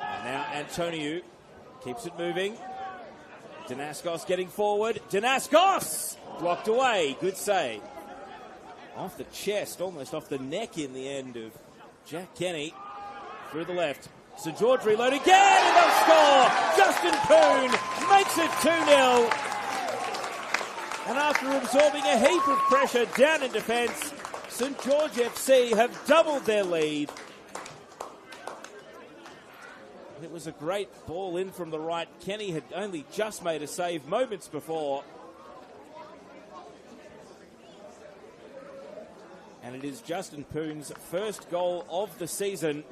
And now Antoniou keeps it moving. Danaskos getting forward. Danaskos! Blocked away. Good save. Off the chest, almost off the neck in the end of Jack Kenny. Through the left. St George reload again, and they'll score! Justin Poon makes it 2-0. And after absorbing a heap of pressure down in defence, St George FC have doubled their lead. It was a great ball in from the right. Kenny had only just made a save moments before. And it is Justin Poon's first goal of the season.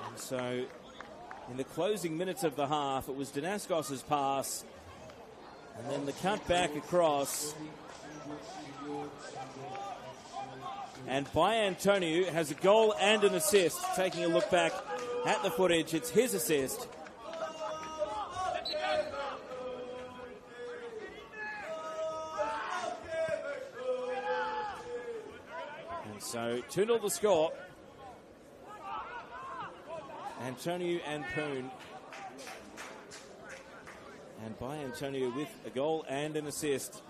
And so, in the closing minutes of the half, it was Danaskos' pass. And then the cut back across. And by Antonio has a goal and an assist. Taking a look back at the footage, it's his assist. And so 2-0 the score. Antonio and Poon. And by Antonio with a goal and an assist.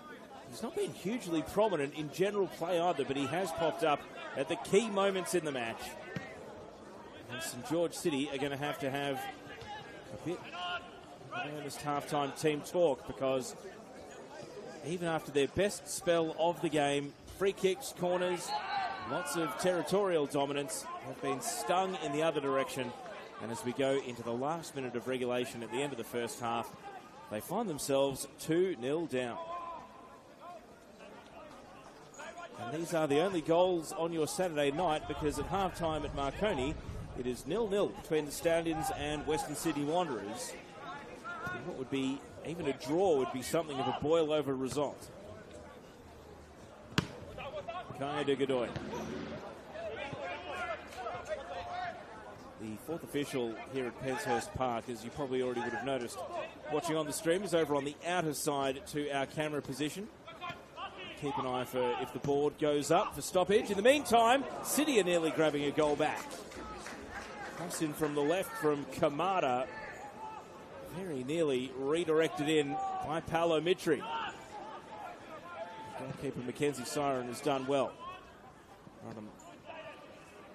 He's not been hugely prominent in general play either, but he has popped up at the key moments in the match. And St George City are going to have a bit of earnest halftime team talk, because even after their best spell of the game, free kicks, corners, lots of territorial dominance, have been stung in the other direction. And as we go into the last minute of regulation at the end of the first half, they find themselves 2-0 down. And these are the only goals on your Saturday night, because at halftime at Marconi, it is 0-0 between the Stallions and Western Sydney Wanderers. And what would be, even a draw would be something of a boil-over result. Kaya de Godoy. The fourth official here at Penshurst Park, as you probably already would have noticed watching on the stream, is over on the outer side to our camera position. Keep an eye for if the board goes up for stoppage. In the meantime, City are nearly grabbing a goal back. Cross in from the left from Kamada. Very nearly redirected in by Paolo Mitri. Goalkeeper Mackenzie Siren has done well.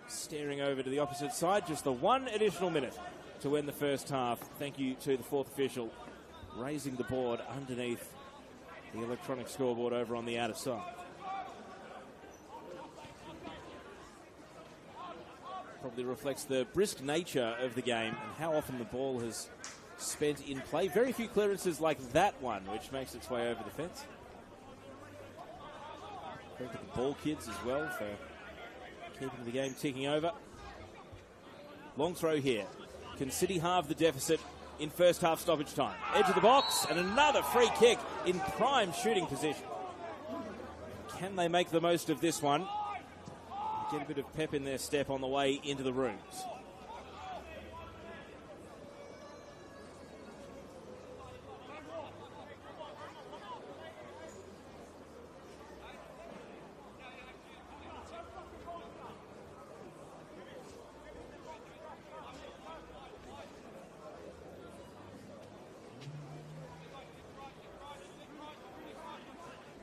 Staring over to the opposite side. Just the one additional minute to end the first half. Thank you to the fourth official raising the board underneath the electronic scoreboard over on the outer side. Probably reflects the brisk nature of the game and how often the ball has spent in play. Very few clearances like that one, which makes its way over the fence. Thank you to the ball kids as well for keeping the game ticking over. Long throw here. Can City halve the deficit in first half stoppage time? Edge of the box, and another free kick in prime shooting position. Can they make the most of this one? Get a bit of pep in their step on the way into the rooms.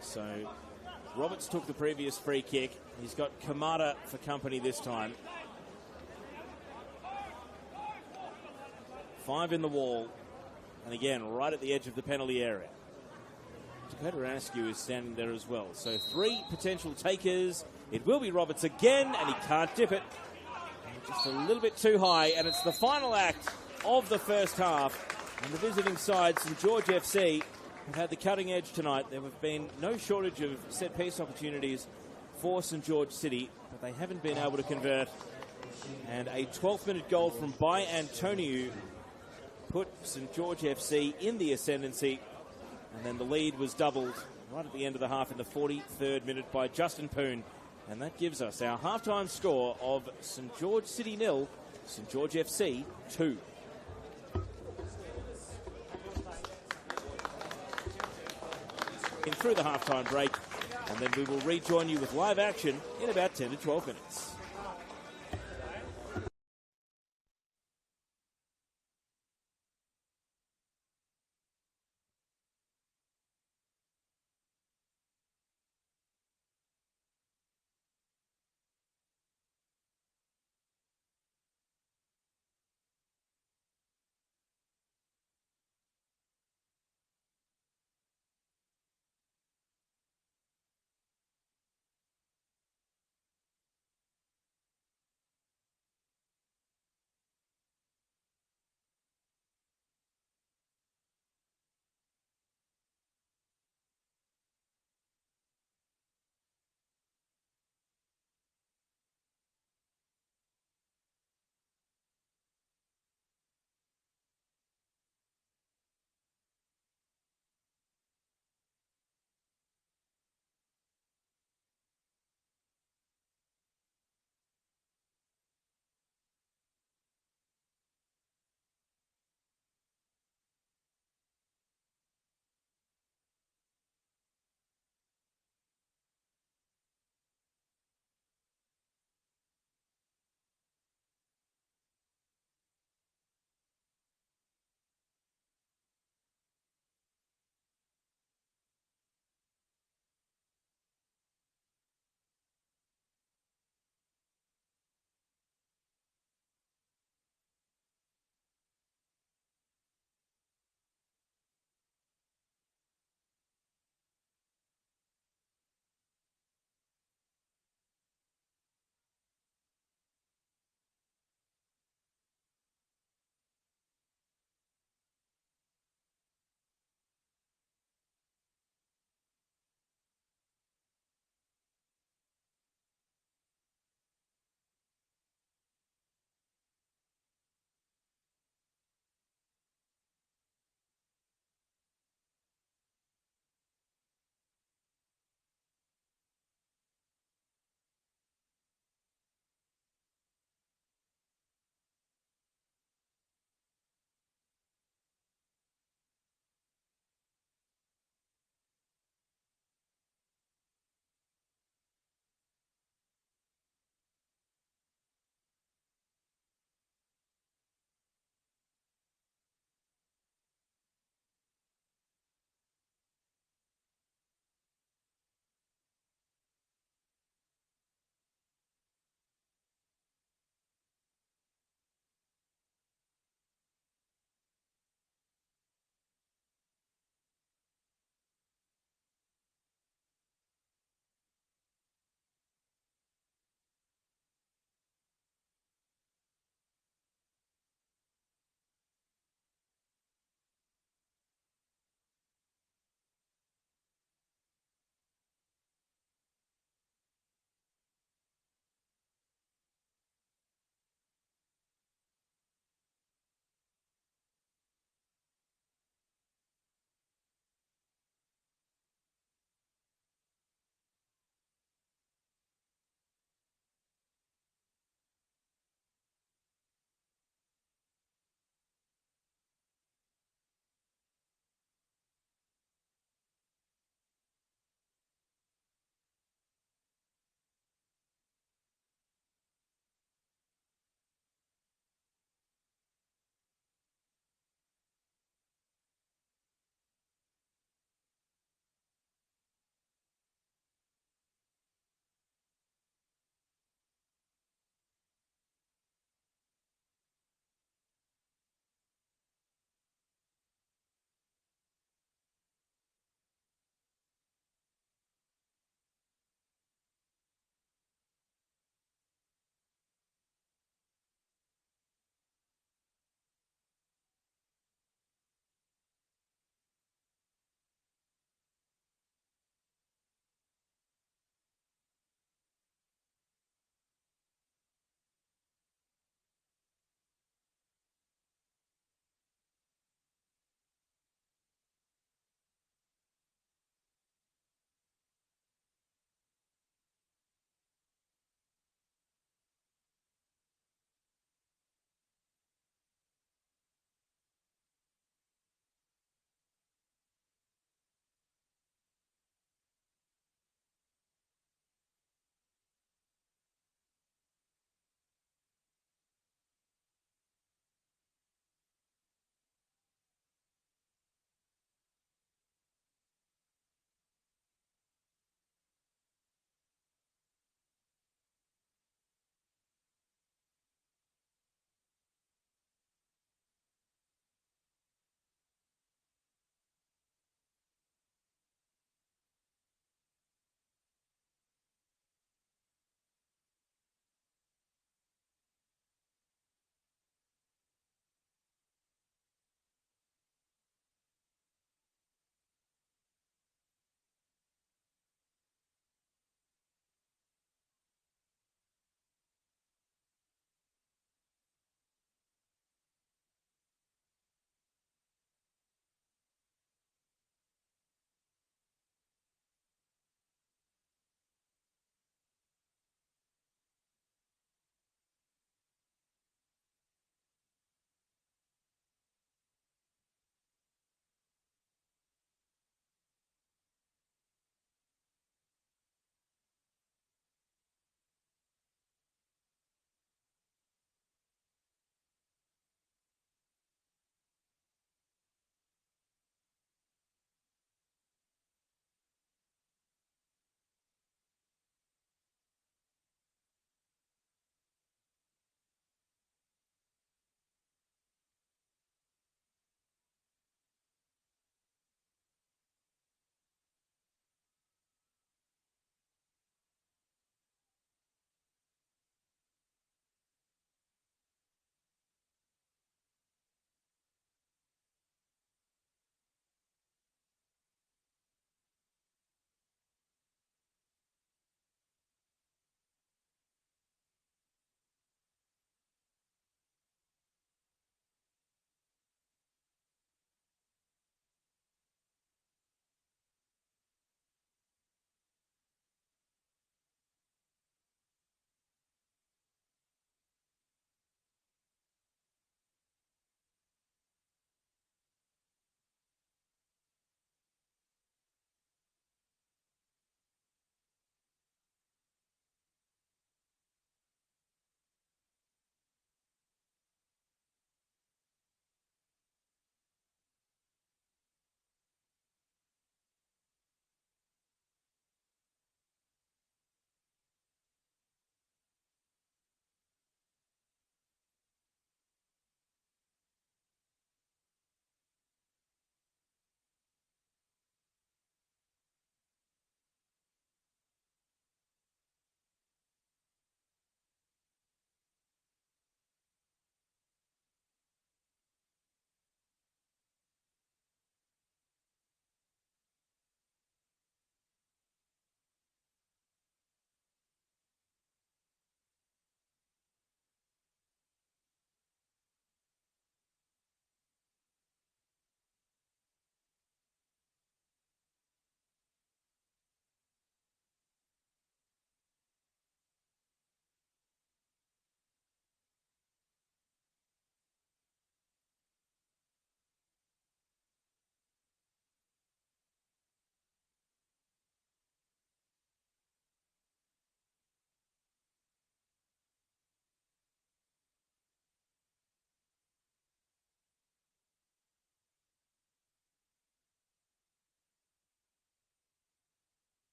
So Roberts took the previous free kick. He's got Kamada for company this time. 5 in the wall. And again, right at the edge of the penalty area. Dakota Askew is standing there as well. So 3 potential takers. It will be Roberts again, and he can't dip it. Just a little bit too high, and it's the final act of the first half. And the visiting side, St George FC, have had the cutting edge tonight. There have been no shortage of set-piece opportunities for St George City, but they haven't been able to convert. And a 12th-minute goal from By Antonio put St George FC in the ascendancy. And then the lead was doubled right at the end of the half in the 43rd minute by Justin Poon. And that gives us our halftime score of St George City 0, St George FC 2. Through the halftime break, and then we will rejoin you with live action in about 10 to 12 minutes.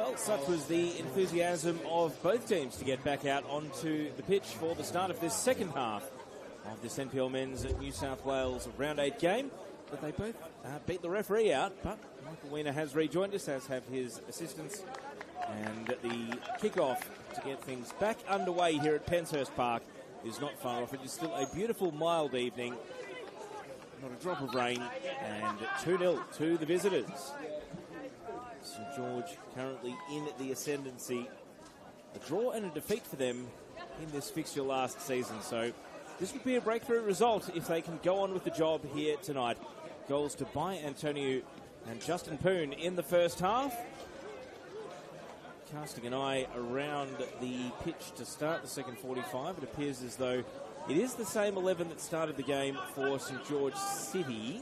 Well, such was the enthusiasm of both teams to get back out onto the pitch for the start of this second half of this NPL Men's New South Wales Round 8 game. But they both beat the referee out, but Michael Weiner has rejoined us, as have his assistants. And the kickoff to get things back underway here at Penshurst Park is not far off. It is still a beautiful, mild evening. Not a drop of rain, and 2-0 to the visitors. St George currently in the ascendancy. A draw and a defeat for them in this fixture last season. So this would be a breakthrough result if they can go on with the job here tonight. Goals to Bai Antonio and Justin Poon in the first half. Casting an eye around the pitch to start the second 45, it appears as though it is the same 11 that started the game for St George City.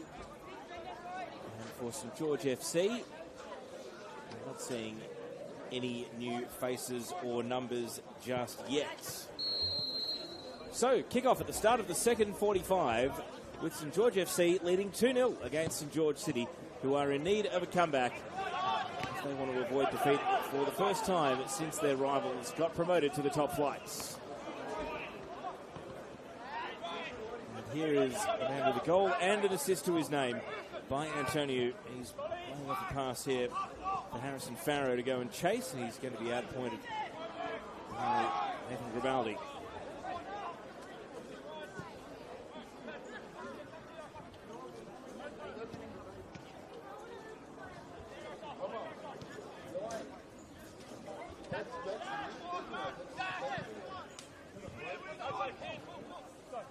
And for St George FC, I'm not seeing any new faces or numbers just yet. So, kick-off at the start of the second 45 with St George FC leading 2-0 against St George City, who are in need of a comeback if they want to avoid defeat for the first time since their rivals got promoted to the top flights. Here is a man with a goal and an assist to his name by Antonio. He's playing off a pass here for Harrison Farrow to go and chase, and he's going to be outpointed by Nathan Grimaldi.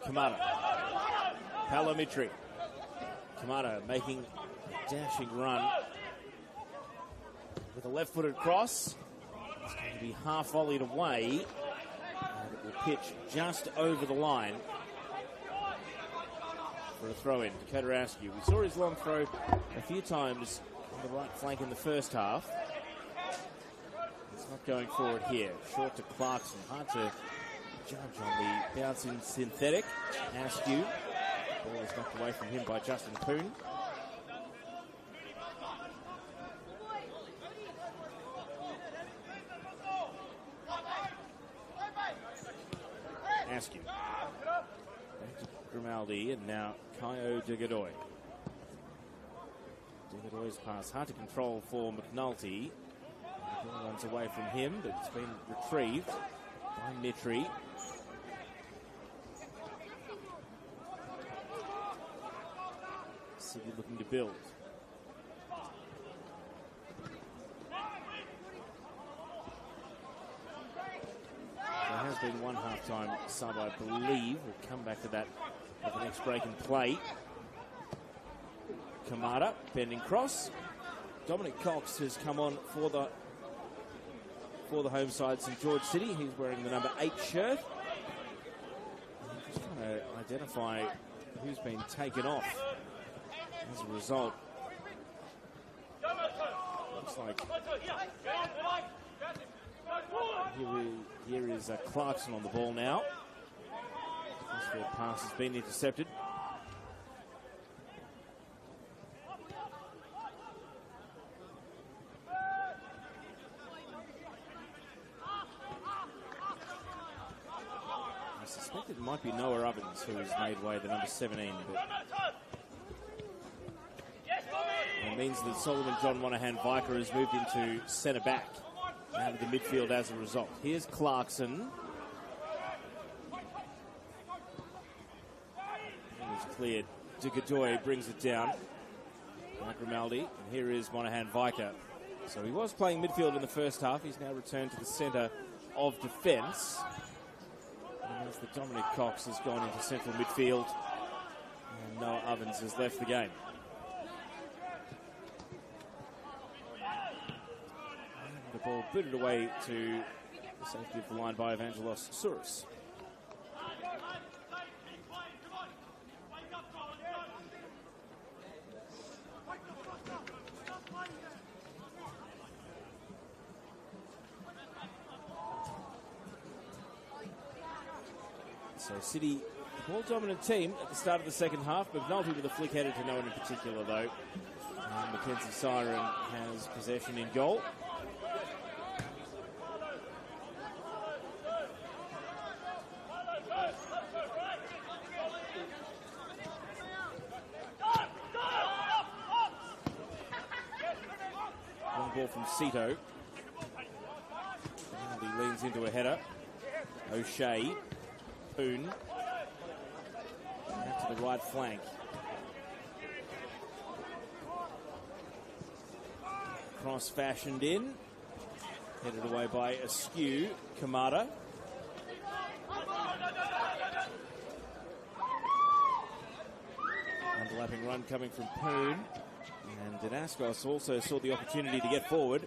Kamada. Palomitri. Kamada making a dashing run with a left-footed cross. It's going to be half volleyed away, and it will pitch just over the line for a throw-in. Dakota Askew. We saw his long throw a few times on the right flank in the first half. It's not going forward here. Short to Clarkson. Hard to judge on the bouncing synthetic. Askew. Ball is knocked away from him by Justin Poon. Askew. Back to Grimaldi, and now Kaio de Godoy. De Godoy's pass hard to control for McNulty. The ball runs away from him, but it's been retrieved by Mitri. City looking to build. There has been one half-time sub, I believe. We'll come back to that at the next break and play. Kamada, bending cross. Dominic Cox has come on for the home side, St George City. He's wearing the number 8 shirt. I'm just trying to identify who's been taken off as a result. Looks like here is Clarkson on the ball now. This pass has been intercepted. I suspect it might be Noah Ovens who has made way, the number 17. But it means that Solomon John Monaghan Viker has moved into centre back out of the midfield as a result. Here's Clarkson. It's cleared. De Godoy brings it down. Mike Grimaldi. And here is Monaghan Viker. So he was playing midfield in the first half. He's now returned to the centre of defence. And as the Dominic Cox has gone into central midfield, and Noah Ovens has left the game. The ball booted away to the safety of the line by Evangelos Souris. So City, the ball-dominant team at the start of the second half. McNulty with a flick headed to no one in particular, though. Mackenzie Siren has possession in goal. ball from Cito. And he leans into a header. O'Shea. Poon. Out to the right flank. Cross fashioned in. Headed away by Askew. Kamada. Underlapping run coming from Poon. And Danaskos also saw the opportunity to get forward.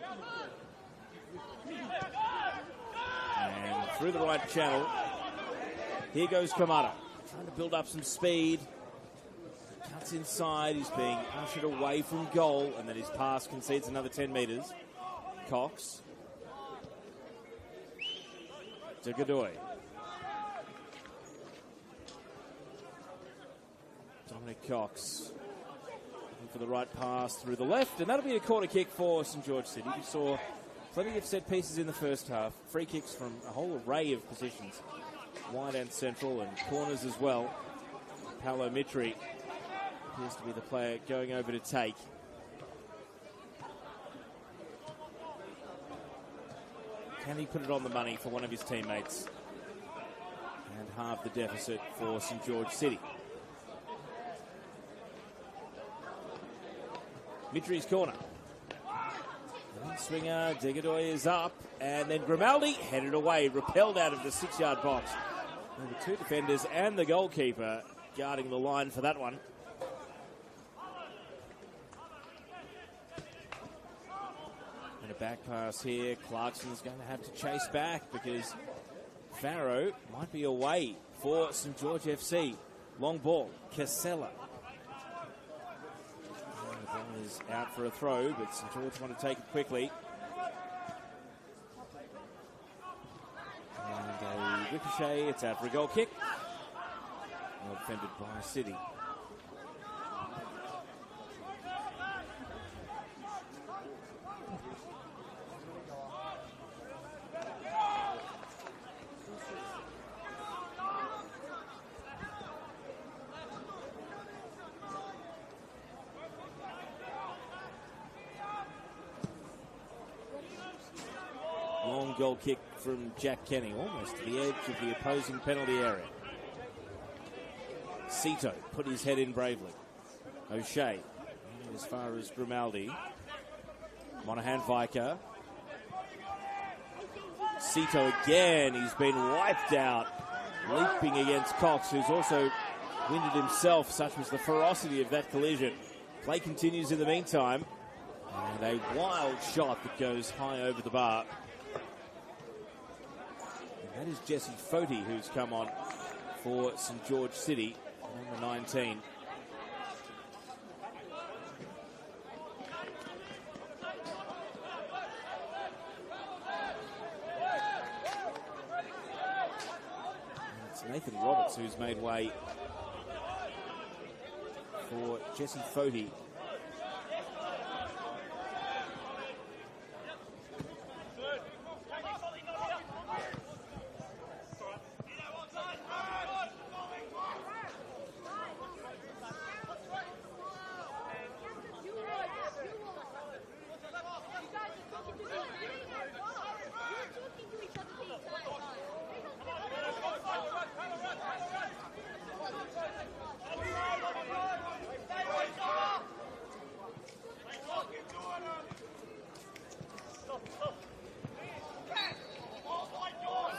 And through the right channel. Here goes Kamada. Trying to build up some speed. Cuts inside. He's being ushered away from goal. And then his pass concedes another 10 metres. Cox. To Godoy. Dominic Cox. Looking for the right pass through the left. And that'll be a corner kick for St George City. We saw plenty of set pieces in the first half. Free kicks from a whole array of positions. Wide and central and corners as well. Paolo Mitri appears to be the player going over to take. Can he put it on the money for one of his teammates and halve the deficit for St George City? Mitri's corner. Swinger, Degadoy is up, and then Grimaldi headed away, repelled out of the 6-yard box. And the two defenders and the goalkeeper guarding the line for that one. And a back pass here. Clarkson's going to have to chase back because Farrow might be away for St George FC. Long ball, Casella. The ball is out for a throw, but St George want to take it quickly. And a ricochet, it's out for a goal kick. Well defended by City. Long goal kick from Jack Kenny, almost to the edge of the opposing penalty area. Cito put his head in bravely. O'Shea as far as Grimaldi. Monahan Viker. Cito again, he's been wiped out. Leaping against Cox, who's also winded himself. Such was the ferocity of that collision. Play continues in the meantime. And a wild shot that goes high over the bar. And that is Jesse Foti, who's come on for St George City, number 19. And it's Nathan Roberts who's made way for Jesse Foti.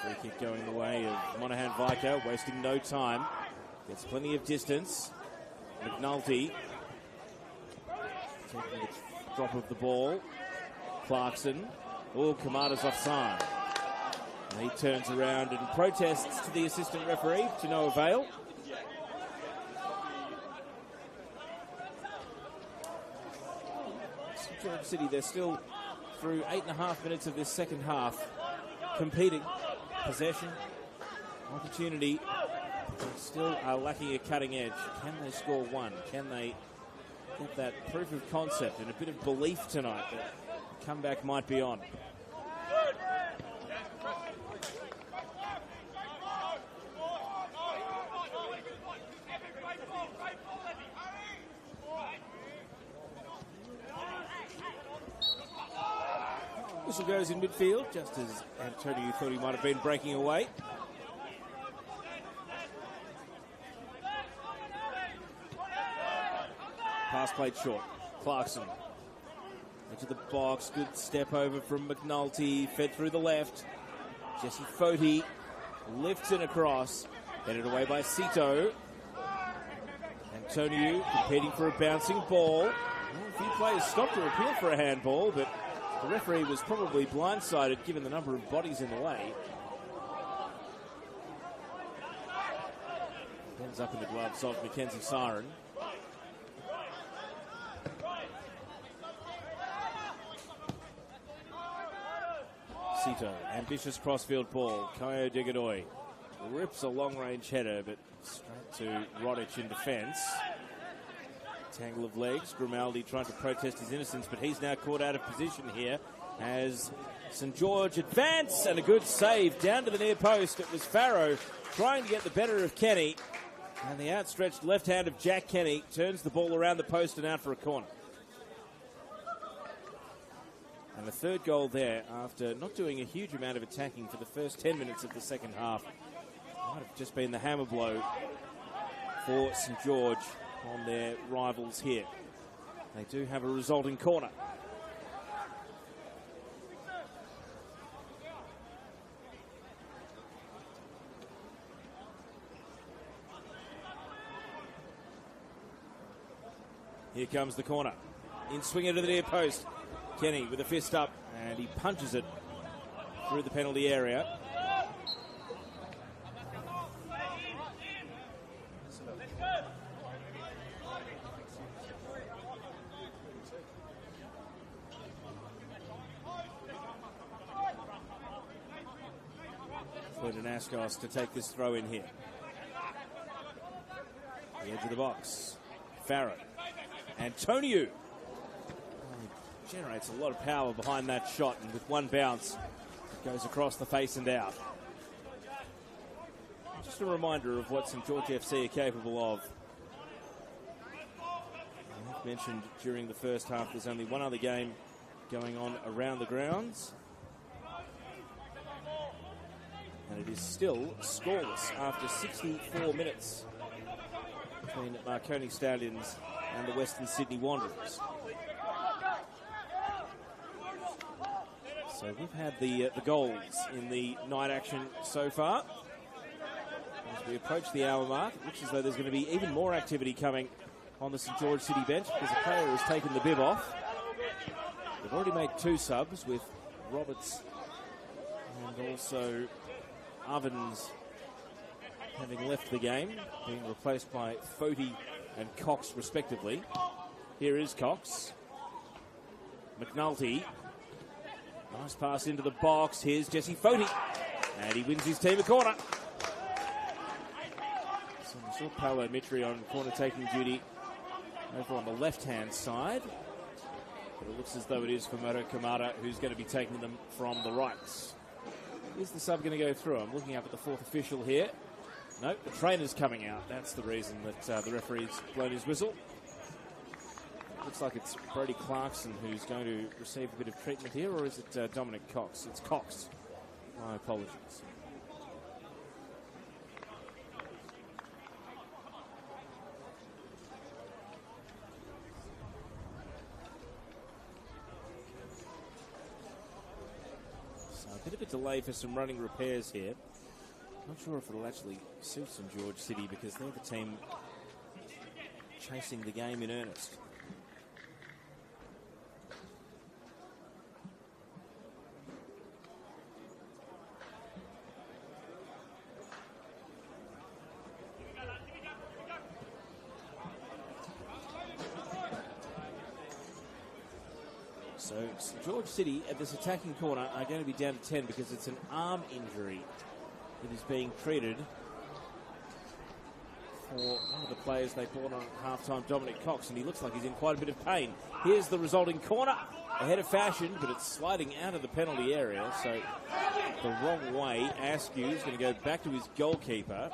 Free kick going the way of Monahan Viker, wasting no time. Gets plenty of distance. McNulty taking the drop of the ball. Clarkson. Oh, Kamada's offside. And he turns around and protests to the assistant referee to no avail. St George City, they're still through 8.5 minutes of this second half, competing. Possession, opportunity, they still are lacking a cutting edge. Can they score one? Can they get that proof of concept and a bit of belief tonight that the comeback might be on? Whistle goes in midfield, just as Antonio thought he might have been breaking away. Pass played short. Clarkson into the box. Good step over from McNulty. Fed through the left. Jesse Foti lifts it across. Headed away by Sito. Antonio competing for a bouncing ball. Well, a few players stopped to appeal for a handball, but the referee was probably blindsided given the number of bodies in the way. Ends up in the gloves of Mackenzie Siren. Sito, ambitious crossfield ball. Kaio Degadoy rips a long-range header, but straight to Rodic in defence. Tangle of legs. Grimaldi trying to protest his innocence, but he's now caught out of position here as St George advance, and a good save down to the near post. It was Farrow trying to get the better of Kenny, and the outstretched left hand of Jack Kenny turns the ball around the post and out for a corner. And the third goal there after not doing a huge amount of attacking for the first 10 minutes of the second half. Might have just been the hammer blow for St George on their rivals here. They do have a resulting corner. Here comes the corner. In swing into the near post. Kenny with a fist up, and he punches it through the penalty area. Ferdinand Ascos to take this throw in here. The edge of the box. Farrow. Antonio. Generates a lot of power behind that shot, and with one bounce, it goes across the face and out. Just a reminder of what St George FC are capable of. I've mentioned during the first half there's only one other game going on around the grounds. And it is still scoreless after 64 minutes between Marconi Stallions and the Western Sydney Wanderers. So we've had the goals in the night action so far. As we approach the hour mark, it looks as though there's going to be even more activity coming on the St George City bench because a player has taken the bib off. They've already made two subs with Roberts and also Ovens having left the game, being replaced by Foti and Cox respectively. Here is Cox. McNulty. Nice pass into the box. Here's Jesse Foti. And he wins his team a corner. So we saw Paolo Mitri on corner taking duty over on the left-hand side. But it looks as though it is for Moto Kamada who's going to be taking them from the right. Is the sub going to go through? I'm looking up at the fourth official here. Nope, the trainer's coming out. That's the reason that the referee's blown his whistle. Looks like it's Brody Clarkson who's going to receive a bit of treatment here, or is it Dominic Cox? It's Cox. My apologies. So a bit of a delay for some running repairs here. Not sure if it'll actually suit St George City because they're the team chasing the game in earnest. So St George City at this attacking corner are going to be down to 10 because it's an arm injury that is being treated for one of the players they brought on at half-time, Dominic Cox, and he looks like he's in quite a bit of pain. Here's the resulting corner, ahead of fashion, but it's sliding out of the penalty area, so the wrong way. Askew is going to go back to his goalkeeper.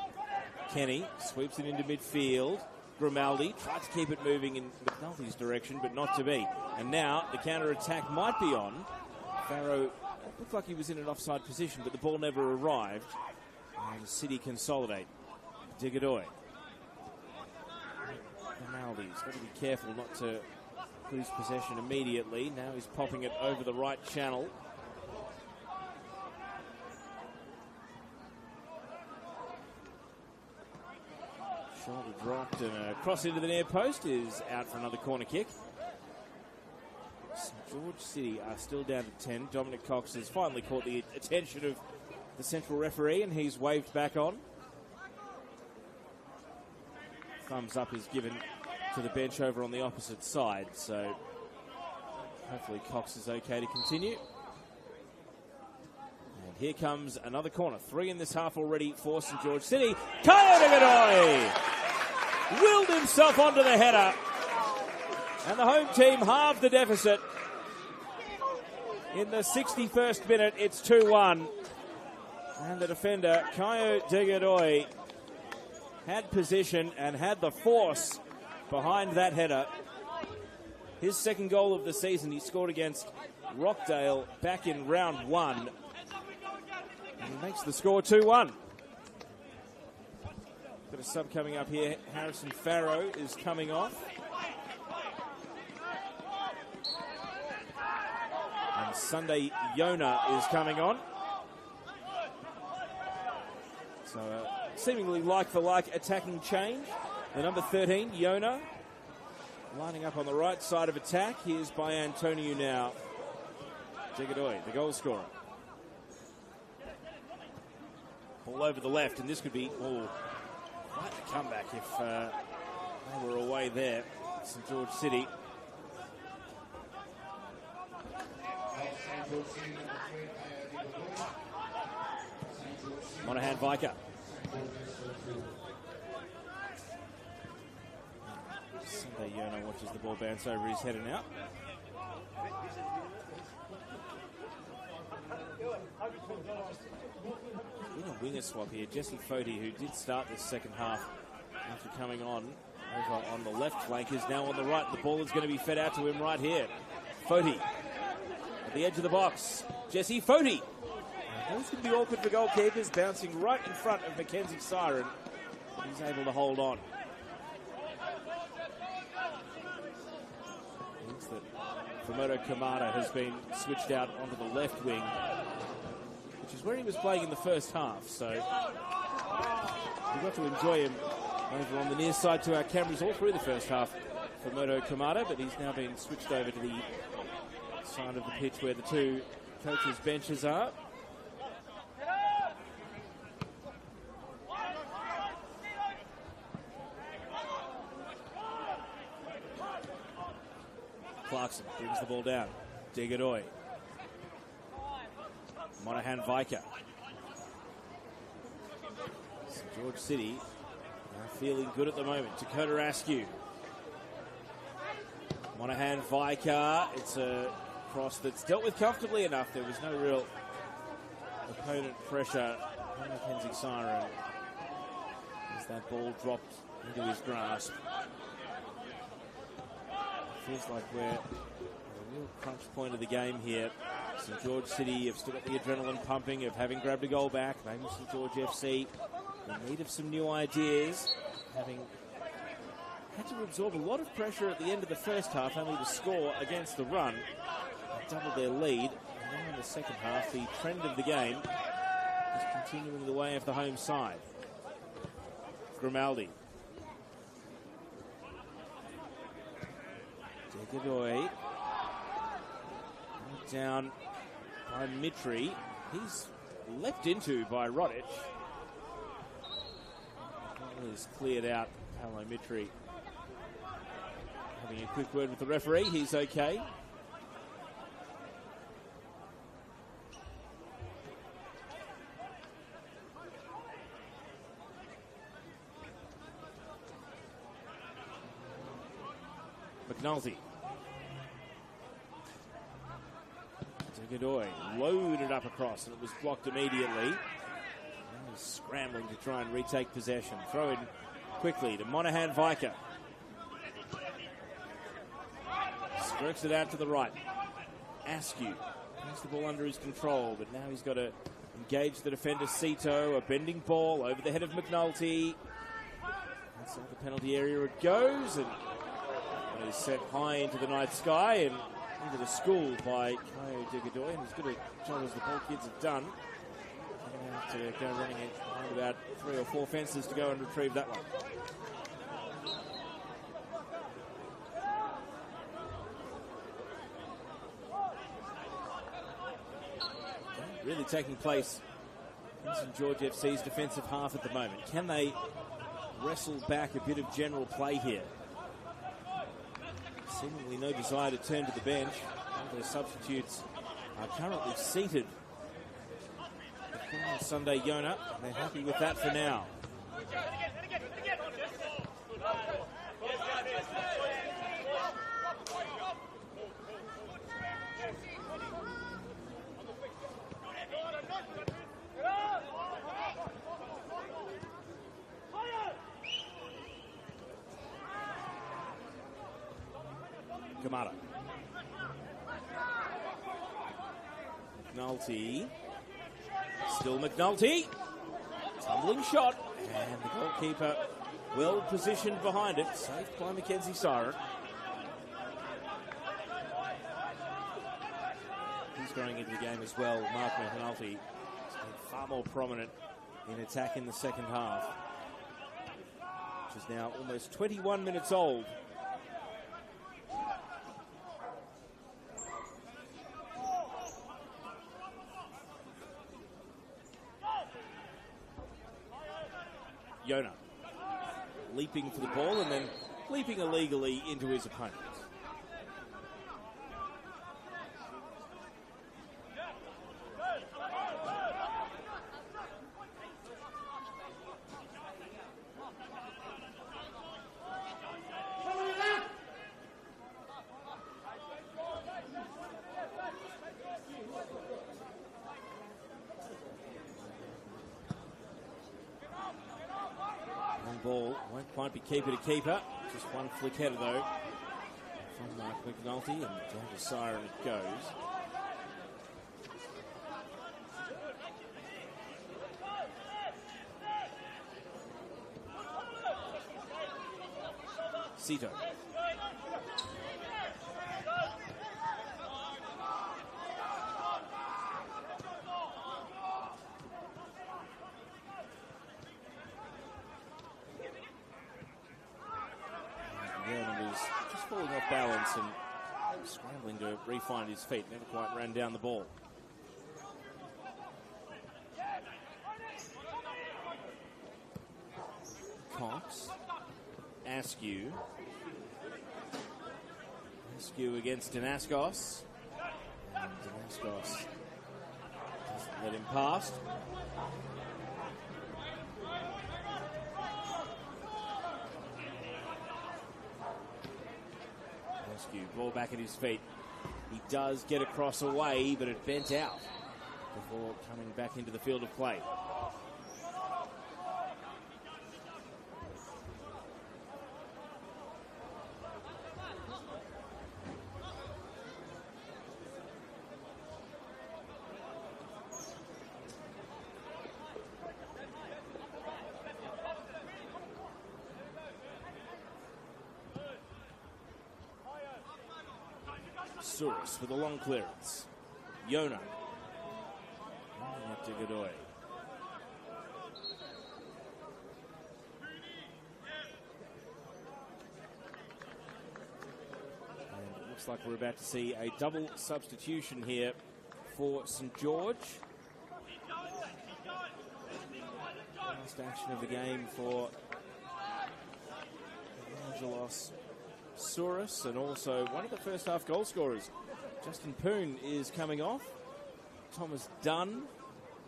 Kenny sweeps it into midfield. Grimaldi tries to keep it moving in McNulty's direction, but not to be. And now the counter-attack might be on Farrow looked like he was in an offside position, but the ball never arrived. And City consolidate. Digadoy. Grimaldi's got to be careful not to lose possession immediately. Now he's popping it over the right channel. Shoulder dropped and a cross into the near post is out for another corner kick. St George City are still down to 10. Dominic Cox has finally caught the attention of the central referee and he's waved back on. Thumbs up is given to the bench over on the opposite side, so hopefully Cox is okay to continue. And here comes another corner. 3 in this half already for St George City. Kyle Digadoy willed himself onto the header. And the home team halved the deficit. In the 61st minute, it's 2-1. And the defender, Kyle Digadoy, had position and had the force behind that header. His second goal of the season, he scored against Rockdale back in round 1. And he makes the score 2-1. Got a sub coming up here. Harrison Farrow is coming off. And Sunday Yona is coming on. So seemingly like-for-like attacking change. The number 13, Yona, lining up on the right side of attack. Here's by Antonio now. Digadoy, the goal scorer. Ball over the left, and this could be quite a comeback if they were away there. St George City. Monahan Viker. Sunday Yona watches the ball bounce over his head and out. In a winger swap here, Jesse Foti, who did start this second half after coming on over on the left flank, is now on the right. The ball is going to be fed out to him right here. Foti at the edge of the box. Jesse Foti. It's going to be awkward for goalkeepers, bouncing right in front of Mackenzie Siren. He's able to hold on. Means that Promoto Kamada has been switched out onto the left wing, which is where he was playing in the first half. So we've got to enjoy him over on the near side to our cameras all through the first half for Promoto Kamada, but he's now been switched over to the side of the pitch where the two coaches' benches are. Clarkson brings the ball down. Digadoy. Monahan Viker. St George City are feeling good at the moment. Dakota Askew. Monahan Viker. It's a cross that's dealt with comfortably enough. There was no real opponent pressure on Mackenzie Siren as that ball dropped into his grasp. Feels like we're at a real crunch point of the game here. St George City have still got the adrenaline pumping of having grabbed a goal back. Maybe St George FC in need of some new ideas, having had to absorb a lot of pressure at the end of the first half, only to score against the run. They doubled their lead. And now in the second half, the trend of the game is continuing the way of the home side. Grimaldi. Digadoy down by Mitri. He's leapt into by Rodic. Ball is cleared out. Paolo Mitri having a quick word with the referee. He's okay. McNulty. Digadoy loaded up across and it was blocked immediately. He's scrambling to try and retake possession. Throw in quickly to Monahan Viker. Strokes it out to the right. Askew Has the ball under his control, but now he's got to engage the defender, Sito. A bending ball over the head of McNulty. Outside the penalty area it goes, and it is set high into the night sky and into the school by Kyo Digadoy. And as good a job as the ball kids have done, they're going to have to go running it around about 3 or 4 fences to go and retrieve that one. Really taking place in St George FC's defensive half at the moment. Can they wrestle back a bit of general play here? Seemingly no desire to turn to the bench. All their substitutes are currently seated. On Sunday, Yona, they're happy with that for now. Kamara. McNulty. Still McNulty. Tumbling shot. And the goalkeeper well positioned behind it. Saved by Mackenzie Siren. He's going into the game as well. Mark McNulty has been far more prominent in attack in the second half, which is now almost 21 minutes old. Yona leaping for the ball and then leaping illegally into his opponent. Ball won't quite be keeper to keeper. Just one flick header though from Mark McNulty, and down to Siren it goes. Sito. Falling off balance and scrambling to re-find his feet. Never quite ran down the ball. Cox. Askew. Askew against Danaskos. And Danaskos doesn't let him past. Ball back at his feet. He does get across away, but it bent out before coming back into the field of play. Souris with a long clearance. Yona. To Godoy. And it looks like we're about to see a double substitution here for St George. Last action of the game for Angelos Souris, and also one of the first half goal scorers, Justin Poon, is coming off. Thomas Dunn,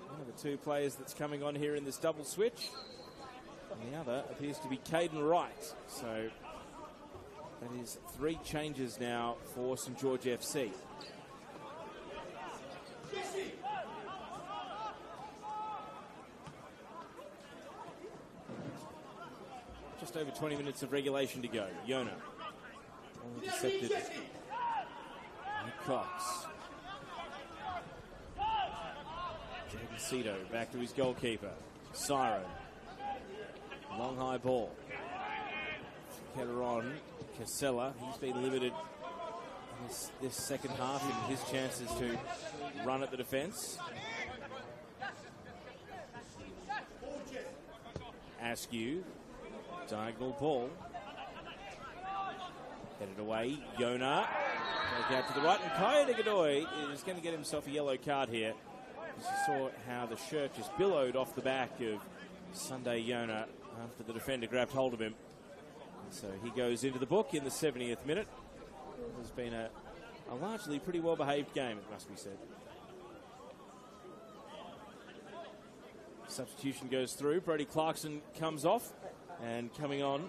one of the two players that's coming on here in this double switch. And the other appears to be Caden Wright. So that is 3 changes now for St George FC. Just over 20 minutes of regulation to go. Yona. Intercepted by Cox. Jaden Cito back to his goalkeeper. Siren. Long high ball. Header on. Casella. He's been limited in this second half in his chances to run at the defence. Askew. Diagonal ball. Headed away. Yona. Take out to the right. And Kaya Godoy is going to get himself a yellow card here. As you saw how the shirt just billowed off the back of Sunday Yona after the defender grabbed hold of him. So he goes into the book in the 70th minute. It has been a largely pretty well-behaved game, it must be said. Substitution goes through. Brody Clarkson comes off, and coming on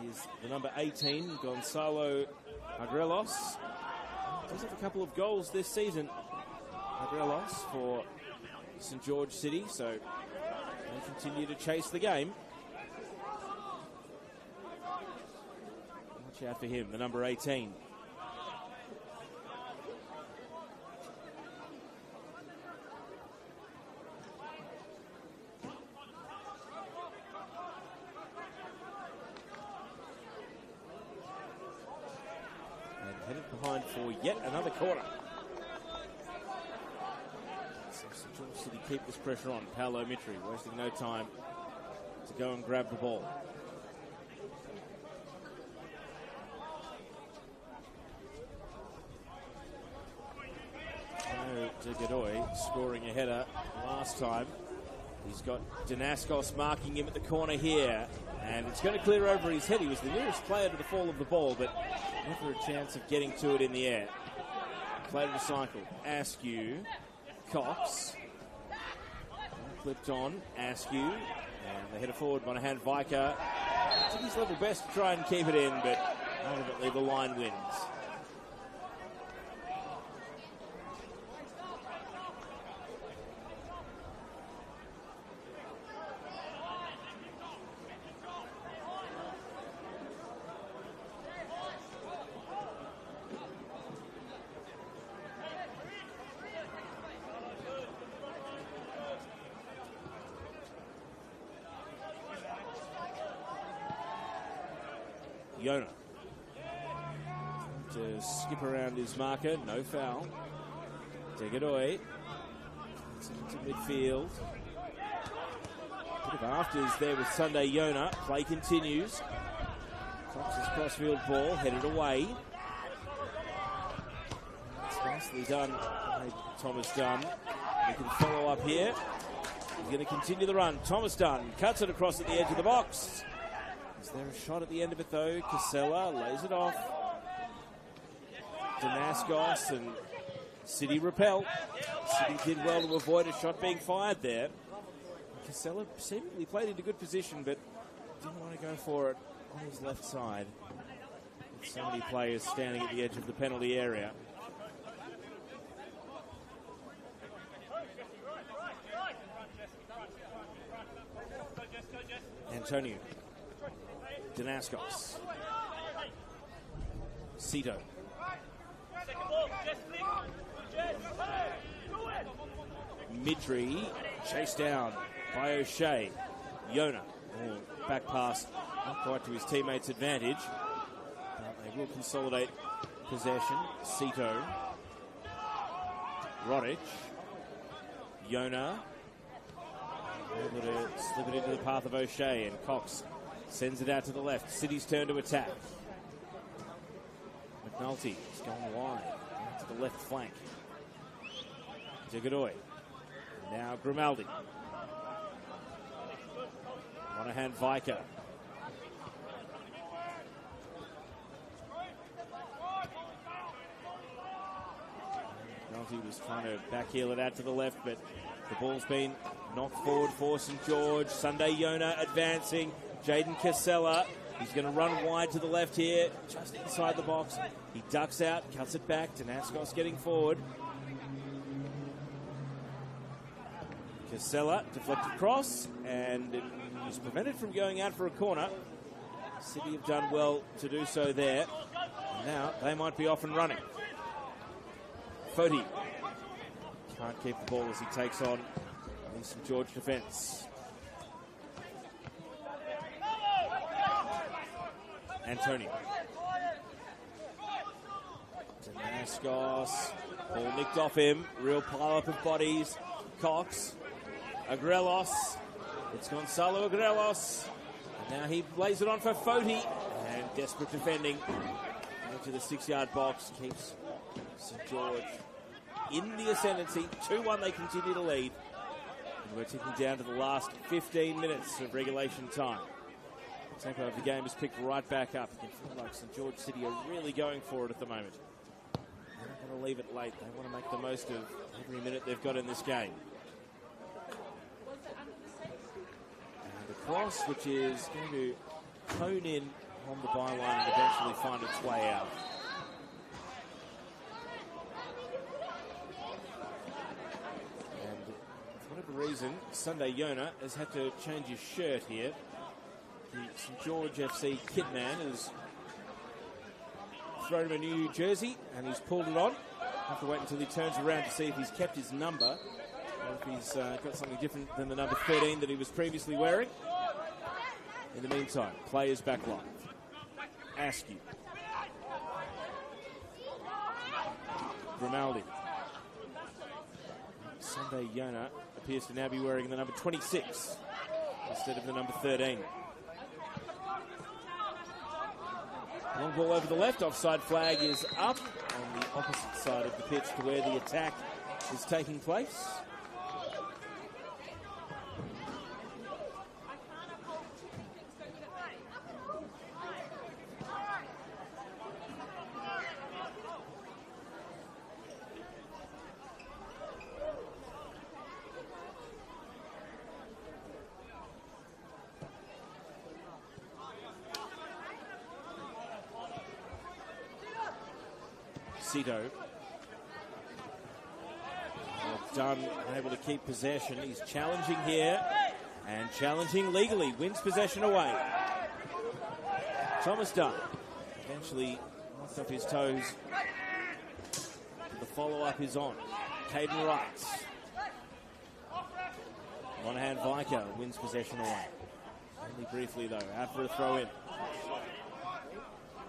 is the number 18, Gonzalo Agrelos. Does have a couple of goals this season, Agrelos, for St. George City, so they continue to chase the game. Watch out for him, the number 18. And headed behind for yet another corner. So St. George City keep this pressure on. Paolo Mitri wasting no time to go and grab the ball. De Godoy scoring a header last time. He's got Danaskos marking him at the corner here, and it's going to clear over his head. He was the nearest player to the fall of the ball, but never a chance of getting to it in the air. Play to the cycle. Askew, Cox, clipped on. Askew, and the header forward, Monahan Viker did his level best to try and keep it in, but ultimately the line wins. Yona to skip around his marker, no foul. De Godoy into midfield. Bit of afters there with Sunday Yona. Play continues. Cox's crossfield ball headed away. It's nicely done by Thomas Dunn. He can follow up here. He's going to continue the run. Thomas Dunn cuts it across at the edge of the box. Is there a shot at the end of it though? Casella lays it off. Danaskos and City repel. City did well to avoid a shot being fired there. Casella seemingly played into good position, but didn't want to go for it on his left side. With so many players standing at the edge of the penalty area. Antonio. Danaskos. Cito. Midri chased down by O'Shea. Yona. Back pass, not quite to his teammates' advantage. But they will consolidate possession. Cito. Rodic. Yona. Able to slip it into the path of O'Shea, and Cox sends it out to the left. City's turn to attack. McNulty is going wide out to the left flank. De Godoy. Now Grimaldi. Monahan Viker. McNulty was trying to backheel it out to the left, but the ball's been knocked forward for St. George. Sunday Yona advancing. Jaden Casella. He's going to run wide to the left here, just inside the box. He ducks out, cuts it back. Danaskos getting forward. Casella deflected cross, and it was prevented from going out for a corner. City have done well to do so there. And now they might be off and running. Foti Can't keep the ball as he takes on the St George defence. Antonio. Damascus. Ball nicked off him. Real pile-up of bodies. Cox. Agrelos. It's Gonzalo Agrelos. And now he lays it on for Foti. And desperate defending. Into the 6-yard box. Keeps St George in the ascendancy. 2-1 they continue to lead. And we're ticking down to the last 15 minutes of regulation time. The tempo of the game is picked right back up. You can feel like St George City are really going for it at the moment. They're not going to leave it late. They want to make the most of every minute they've got in this game. And the cross, which is going to hone in on the byline and eventually find its way out. And for whatever reason, Sunday Yona has had to change his shirt here. The St George FC kit man has thrown him a new jersey and he's pulled it on. Have to wait until he turns around to see if he's kept his number or if he's got something different than the number 13 that he was previously wearing. In the meantime, players back live. Askew. Grimaldi. Sunday Yona appears to now be wearing the number 26 instead of the number 13. Long ball over the left. Offside flag is up on the opposite side of the pitch to where the attack is taking place. Cito. Dunn able to keep possession. He's challenging here and challenging legally. Wins possession away. Thomas Dunn eventually knocked off his toes. The follow-up is on. Caden Wright. Monahan Viker wins possession away. Only briefly though. Out for a throw in.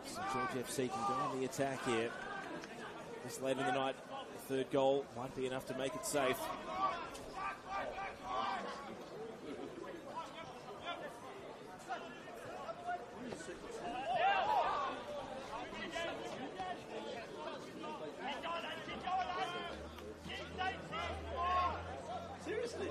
St George FC can go on the attack here. This late in the night, the third goal might be enough to make it safe. Seriously?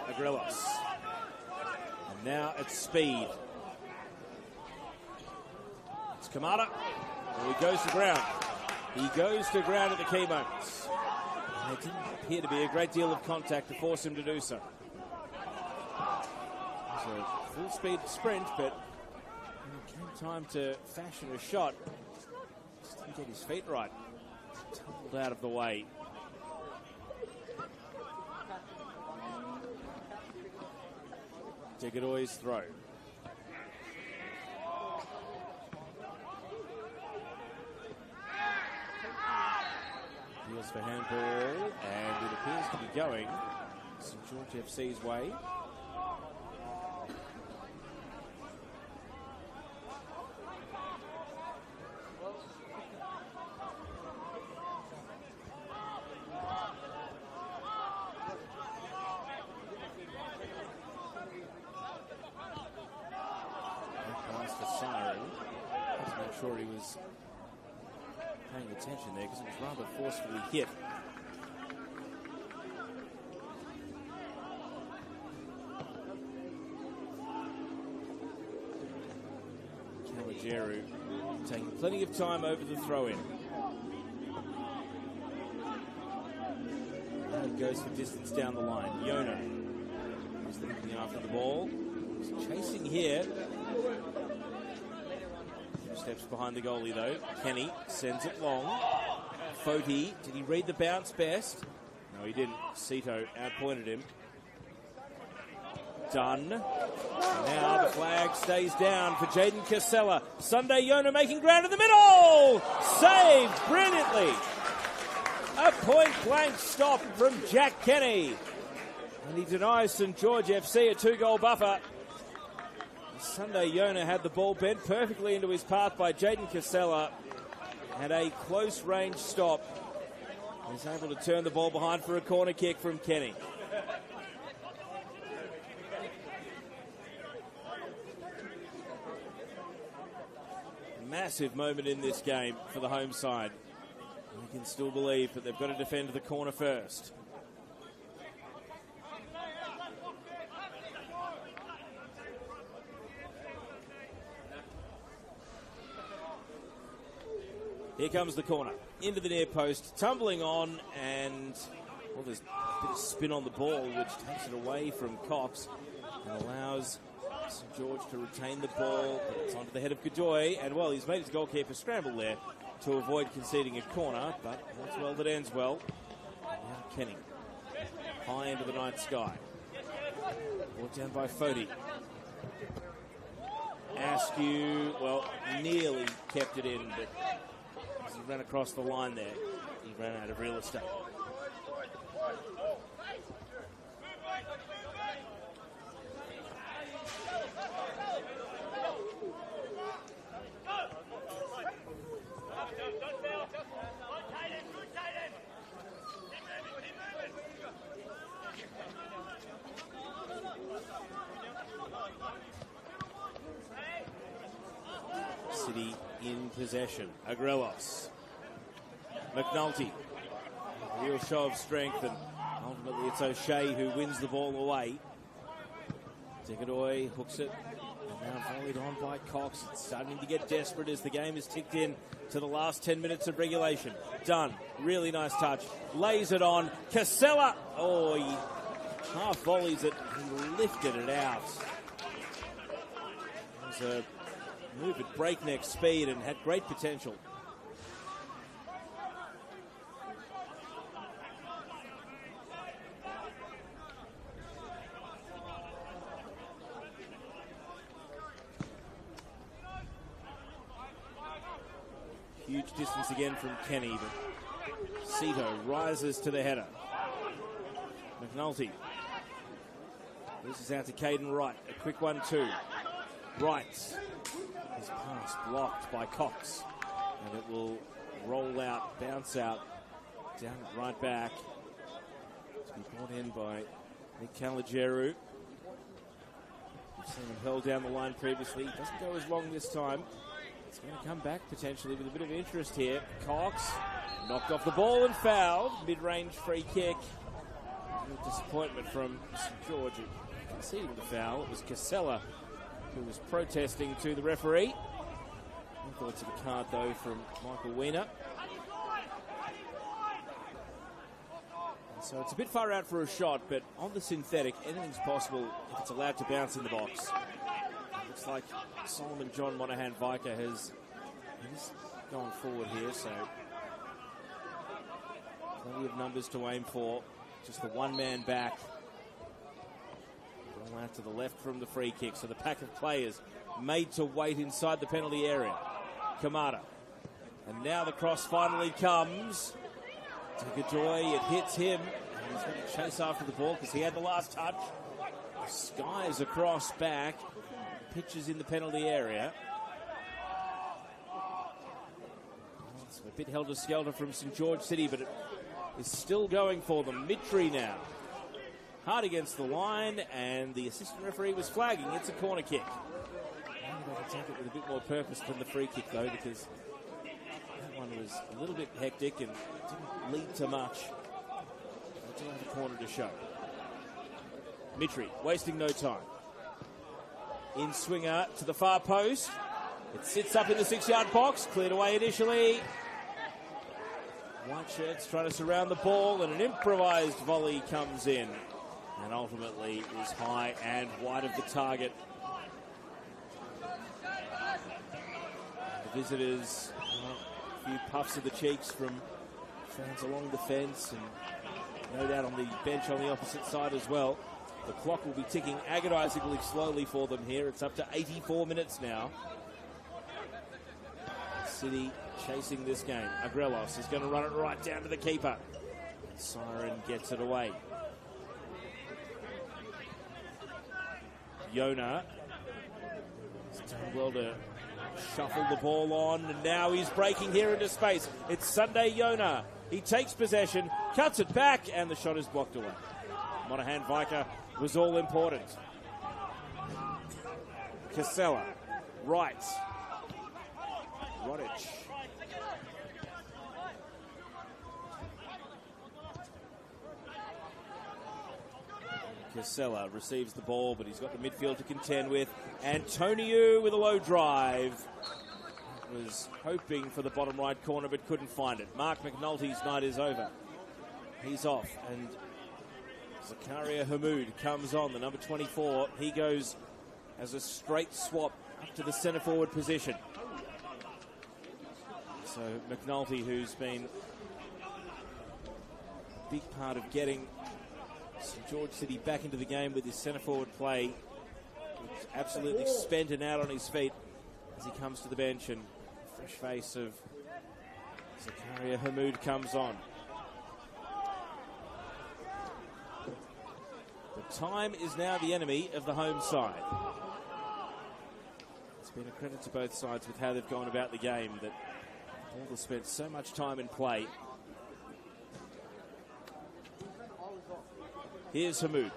Agrelos. And now it's speed. It's Kamada. And he goes to ground. He goes to ground at the key moments. And there didn't appear to be a great deal of contact to force him to do so. It was a full speed sprint, but when it came time to fashion a shot, just didn't get his feet right. Tumbled out of the way. Tegadoy's throw. Deals for handball, and it appears to be going St George FC's way. Sure he was paying attention there because it was rather forcefully hit. Kalajeru taking plenty of time over the throw-in. Now he goes for distance down the line. Yona is looking after the ball. He's chasing here. Steps behind the goalie though. Kenny sends it long. Foti, did he read the bounce best? No, he didn't. Cito outpointed him. Done. Now the flag stays down for Jaden Casella. Sunday Yona making ground in the middle. Saved brilliantly. A point-blank stop from Jack Kenny. And he denies St George FC a 2-goal buffer. Sunday Yona had the ball bent perfectly into his path by Jaden Casella. And a close-range stop. He's able to turn the ball behind for a corner kick from Kenny. Massive moment in this game for the home side. I can still believe that they've got to defend the corner first. Here comes the corner. Into the near post, tumbling on, and well, there's a bit of spin on the ball, which takes it away from Cox and allows St George to retain the ball. It's onto the head of Kajoy, and well, he's made his goalkeeper scramble there to avoid conceding a corner, but that's well that ends well. Now Kenny, high into the night sky. Brought down by Foti. Askew, well, nearly kept it in, but as he ran across the line there, he ran out of real estate. City in possession. Agrelos. McNulty. A real show of strength, and ultimately it's O'Shea who wins the ball away. Tegadoy hooks it, and now volleyed on by Cox. It's starting to get desperate as the game is ticked in to the last 10 minutes of regulation. Done. Really nice touch. Lays it on. Casella. Oh, he half volleys it. He lifted it out. It was a move at breakneck speed and had great potential. Huge distance again from Kenny, but Cito rises to the header. McNulty. This is out to Caden Wright. A quick 1-2. Wright. His pass blocked by Cox. And it will roll out, bounce out, down right back. To be brought in by Nick Caligeru. We've seen him held down the line previously. He doesn't go as long this time. It's going to come back potentially with a bit of interest here. Cox knocked off the ball and fouled. Mid-range free kick. A little disappointment from St George conceding the foul. It was Casella who was protesting to the referee. No thoughts of a card though from Michael Weiner. And so it's a bit far out for a shot, but on the synthetic, anything's possible if it's allowed to bounce in the box. Looks like Solomon John Monaghan Viker has gone forward here, so plenty of numbers to aim for. Just the one man back. Ball out to the left from the free kick, so the pack of players made to wait inside the penalty area. Kamada. And now the cross finally comes. Tegajoy, it hits him. And he's going to chase after the ball because he had the last touch. Skies across back. Pitches in the penalty area. It's a bit helter-skelter from St George City, but it is still going for them. Mitri now. Hard against the line, and the assistant referee was flagging. It's a corner kick. Maybe they can take it with a bit more purpose than the free kick, though, because that one was a little bit hectic and didn't lead to much. They do have a corner to show. Mitri wasting no time. In swinger to the far post. It sits up in the 6-yard box. Cleared away initially. White shirts trying to surround the ball, and an improvised volley comes in. And ultimately is high and wide of the target. The visitors, a few puffs of the cheeks from fans along the fence, and no doubt on the bench on the opposite side as well. The clock will be ticking agonisingly slowly for them here. It's up to 84 minutes now. City chasing this game. Agrelos is going to run it right down to the keeper. Siren gets it away. Yona has done well to shuffle the ball on, and now he's breaking here into space. It's Sunday Yona. He takes possession, cuts it back, and the shot is blocked away. Monahan Viker was all important. Casella, right. Rodic. Casella receives the ball, but he's got the midfield to contend with. Antonio with a low drive. Was hoping for the bottom right corner, but couldn't find it. Mark McNulty's night is over. He's off, and Zakaria Hamoud comes on, the number 24. He goes as a straight swap up to the centre forward position. So McNulty, who's been a big part of getting St George City back into the game with his centre forward play, absolutely spent and out on his feet as he comes to the bench, and the fresh face of Zakaria Hamoud comes on. The time is now the enemy of the home side. It's been a credit to both sides with how they've gone about the game, that the ball has spent so much time in play. Here's Hamoud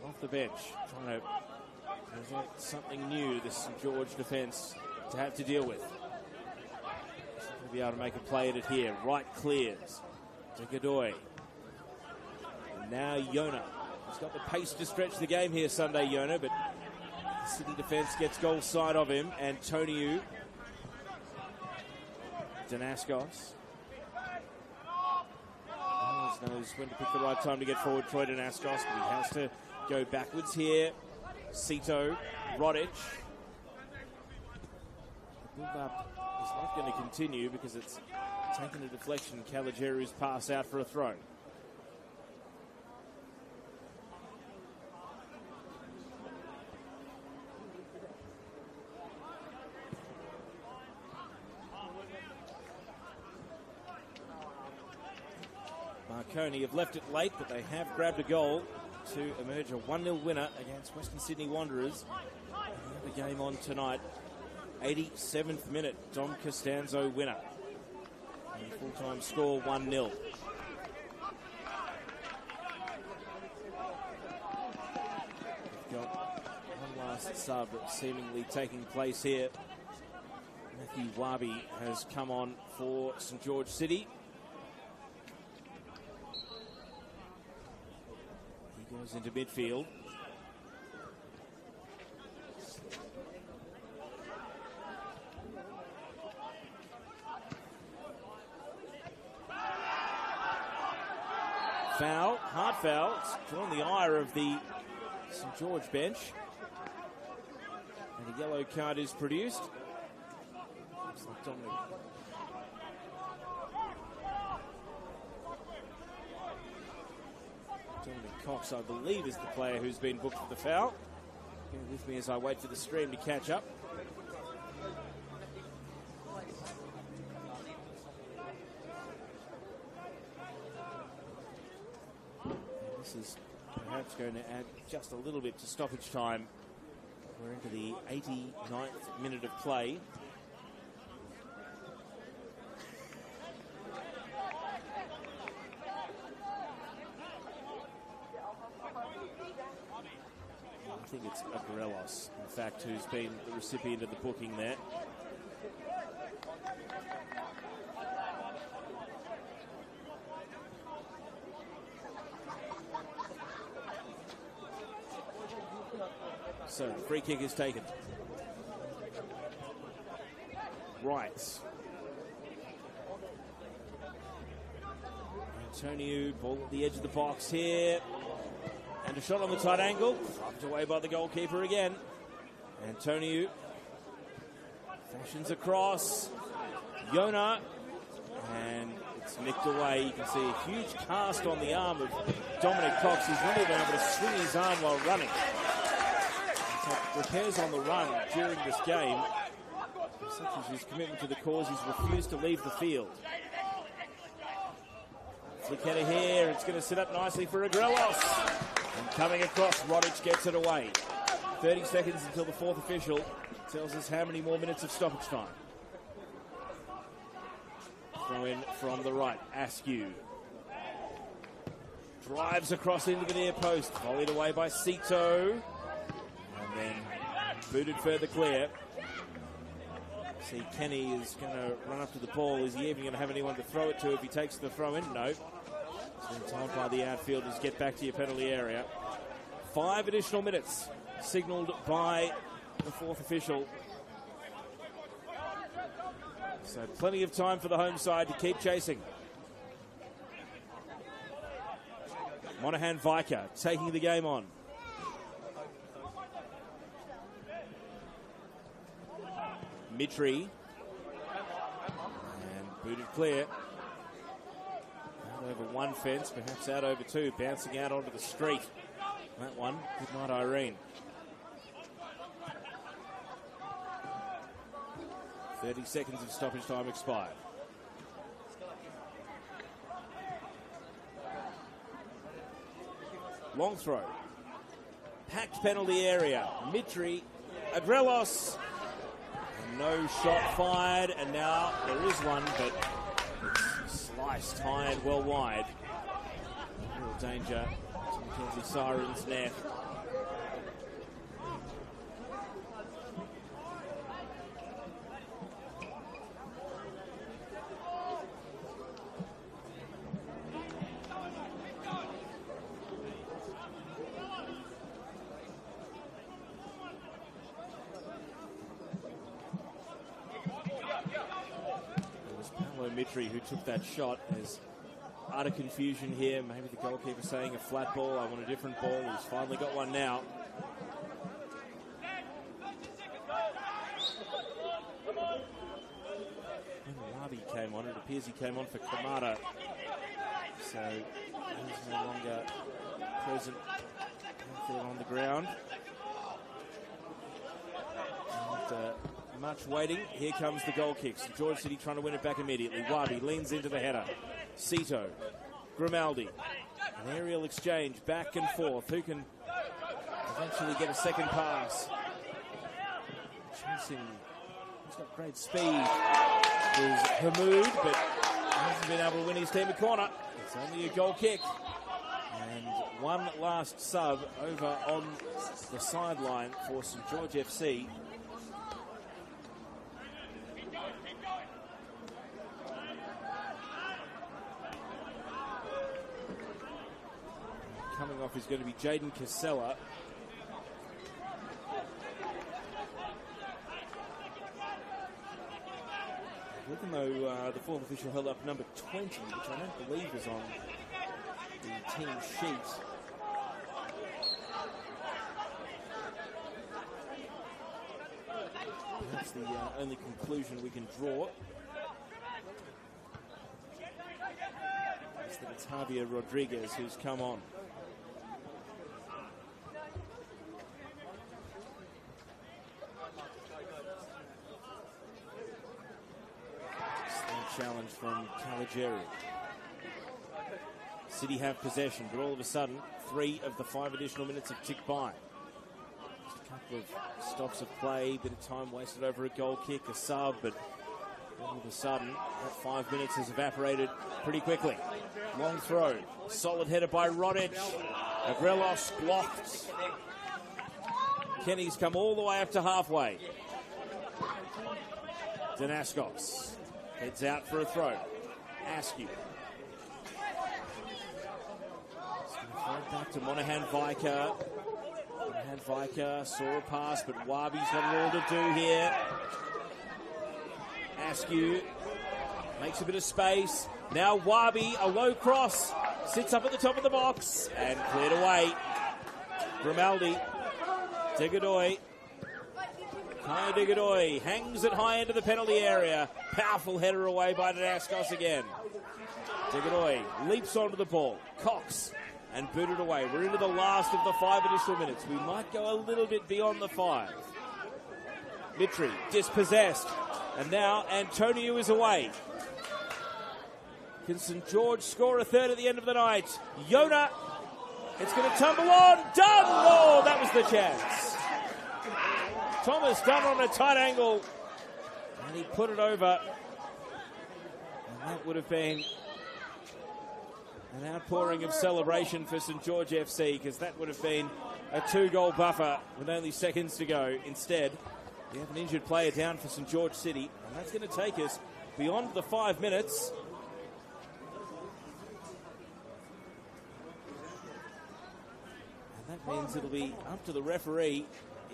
off the bench, trying to present something new, this St George defence to have to deal with. Should be able to make a play at it here. Right clears to Godoy. And now Yona. He's got the pace to stretch the game here, Sunday Yona, but the City defence gets goal side of him. Antonio Danaskos knows when to pick the right time to get forward. Troy Danaskos, but he has to go backwards here. Cito, Rodic. The build-up is not going to continue because it's taken a deflection. Caligeru's pass out for a throw. Marconi have left it late, but they have grabbed a goal to emerge a 1-0 winner against Western Sydney Wanderers. The game on tonight, 87th minute, Dom Costanzo winner. And full-time score 1-0. We've got one last sub seemingly taking place here. Matthew Wabi has come on for St George City. Goes into midfield. Foul, hard foul. It's drawn the ire of the St George bench. And a yellow card is produced. Looks like Dominic Cox, I believe, is the player who's been booked for the foul. Bear with me as I wait for the stream to catch up. And this is perhaps going to add just a little bit to stoppage time. We're into the 89th minute of play. I think it's Agrelos, in fact, who's been the recipient of the booking there. So, free kick is taken. Right. Antonio, ball at the edge of the box here. And a shot on the tight angle, knocked away by the goalkeeper again. Antonio fashions across. Yona, and it's nicked away. You can see a huge cast on the arm of Dominic Cox. He's not even able to swing his arm while running. He's had repairs on the run during this game. Such as his commitment to the cause, he's refused to leave the field. Flick header here. It's going to sit up nicely for Agrelos. And coming across, Rodic gets it away. 30 seconds until the fourth official tells us how many more minutes of stoppage time. Throw in from the right, Askew. Drives across into the near post, volleyed away by Cito. And then booted further clear. See, Kenny is going to run up to the ball. Is he even going to have anyone to throw it to if he takes the throw in? No. He's been told by the outfielders, get back to your penalty area. 5 additional minutes signalled by the fourth official. So plenty of time for the home side to keep chasing. Monahan Viker taking the game on. Mitri. And booted clear. Out over one fence, perhaps out over two. Bouncing out onto the street. That one. Good night, Irene. 30 seconds of stoppage time expired. Long throw. Packed penalty area. Mitri. Agrelos. No shot fired, and now there is one, but it's sliced high and well wide. Real danger to Mackenzie Siren's net. Mitri who took that shot. There's utter confusion here. Maybe the goalkeeper saying a flat ball. I want a different ball. He's finally got one now. When Wabi came on, it appears he came on for Kamada. So he's no longer present on the ground. And, much waiting. Here comes the goal kick. St George City trying to win it back immediately. Wabi leans into the header. Cito. Grimaldi. An aerial exchange back and forth. Who can eventually get a second pass? Chasing. He's got great speed. Is Hamoud, but hasn't been able to win his team a corner. It's only a goal kick. And one last sub over on the sideline for St George FC. Coming off is going to be Jaden Casella. Even though the fourth official held up number 20, which I don't believe is on the team sheet. That's the only conclusion we can draw. It's that it's Javier Rodriguez who's come on. Challenge from Caligeri. City have possession, but all of a sudden, 3 of the 5 additional minutes have ticked by. Just a couple of stops of play, bit of time wasted over a goal kick, a sub, but all of a sudden, that 5 minutes has evaporated pretty quickly. Long throw, solid header by Rodic. Agrelos blocked. Kenny's come all the way up to halfway. Danaskos. Heads out for a throw. Askew. Throw it back to Monahan Viker. Monahan Viker saw a pass, but Wabi's got it all to do here. Askew makes a bit of space. Now Wabi, a low cross, sits up at the top of the box and cleared away. Grimaldi. Digadoy. Kai Digadoy hangs it high into the penalty area. Powerful header away by Danaskos again. Degodoy leaps onto the ball. Cox and booted away. We're into the last of the 5 additional minutes. We might go a little bit beyond the 5. Mitri dispossessed. And now Antonio is away. Can St. George score a third at the end of the night? Yona, it's going to tumble on. Done! Oh, that was the chance. Thomas done on a tight angle. And he put it over. And that would have been an outpouring of celebration for St. George FC, because that would have been a 2-goal buffer with only seconds to go. Instead, we have an injured player down for St. George City, and that's going to take us beyond the 5 minutes. And that means it'll be up to the referee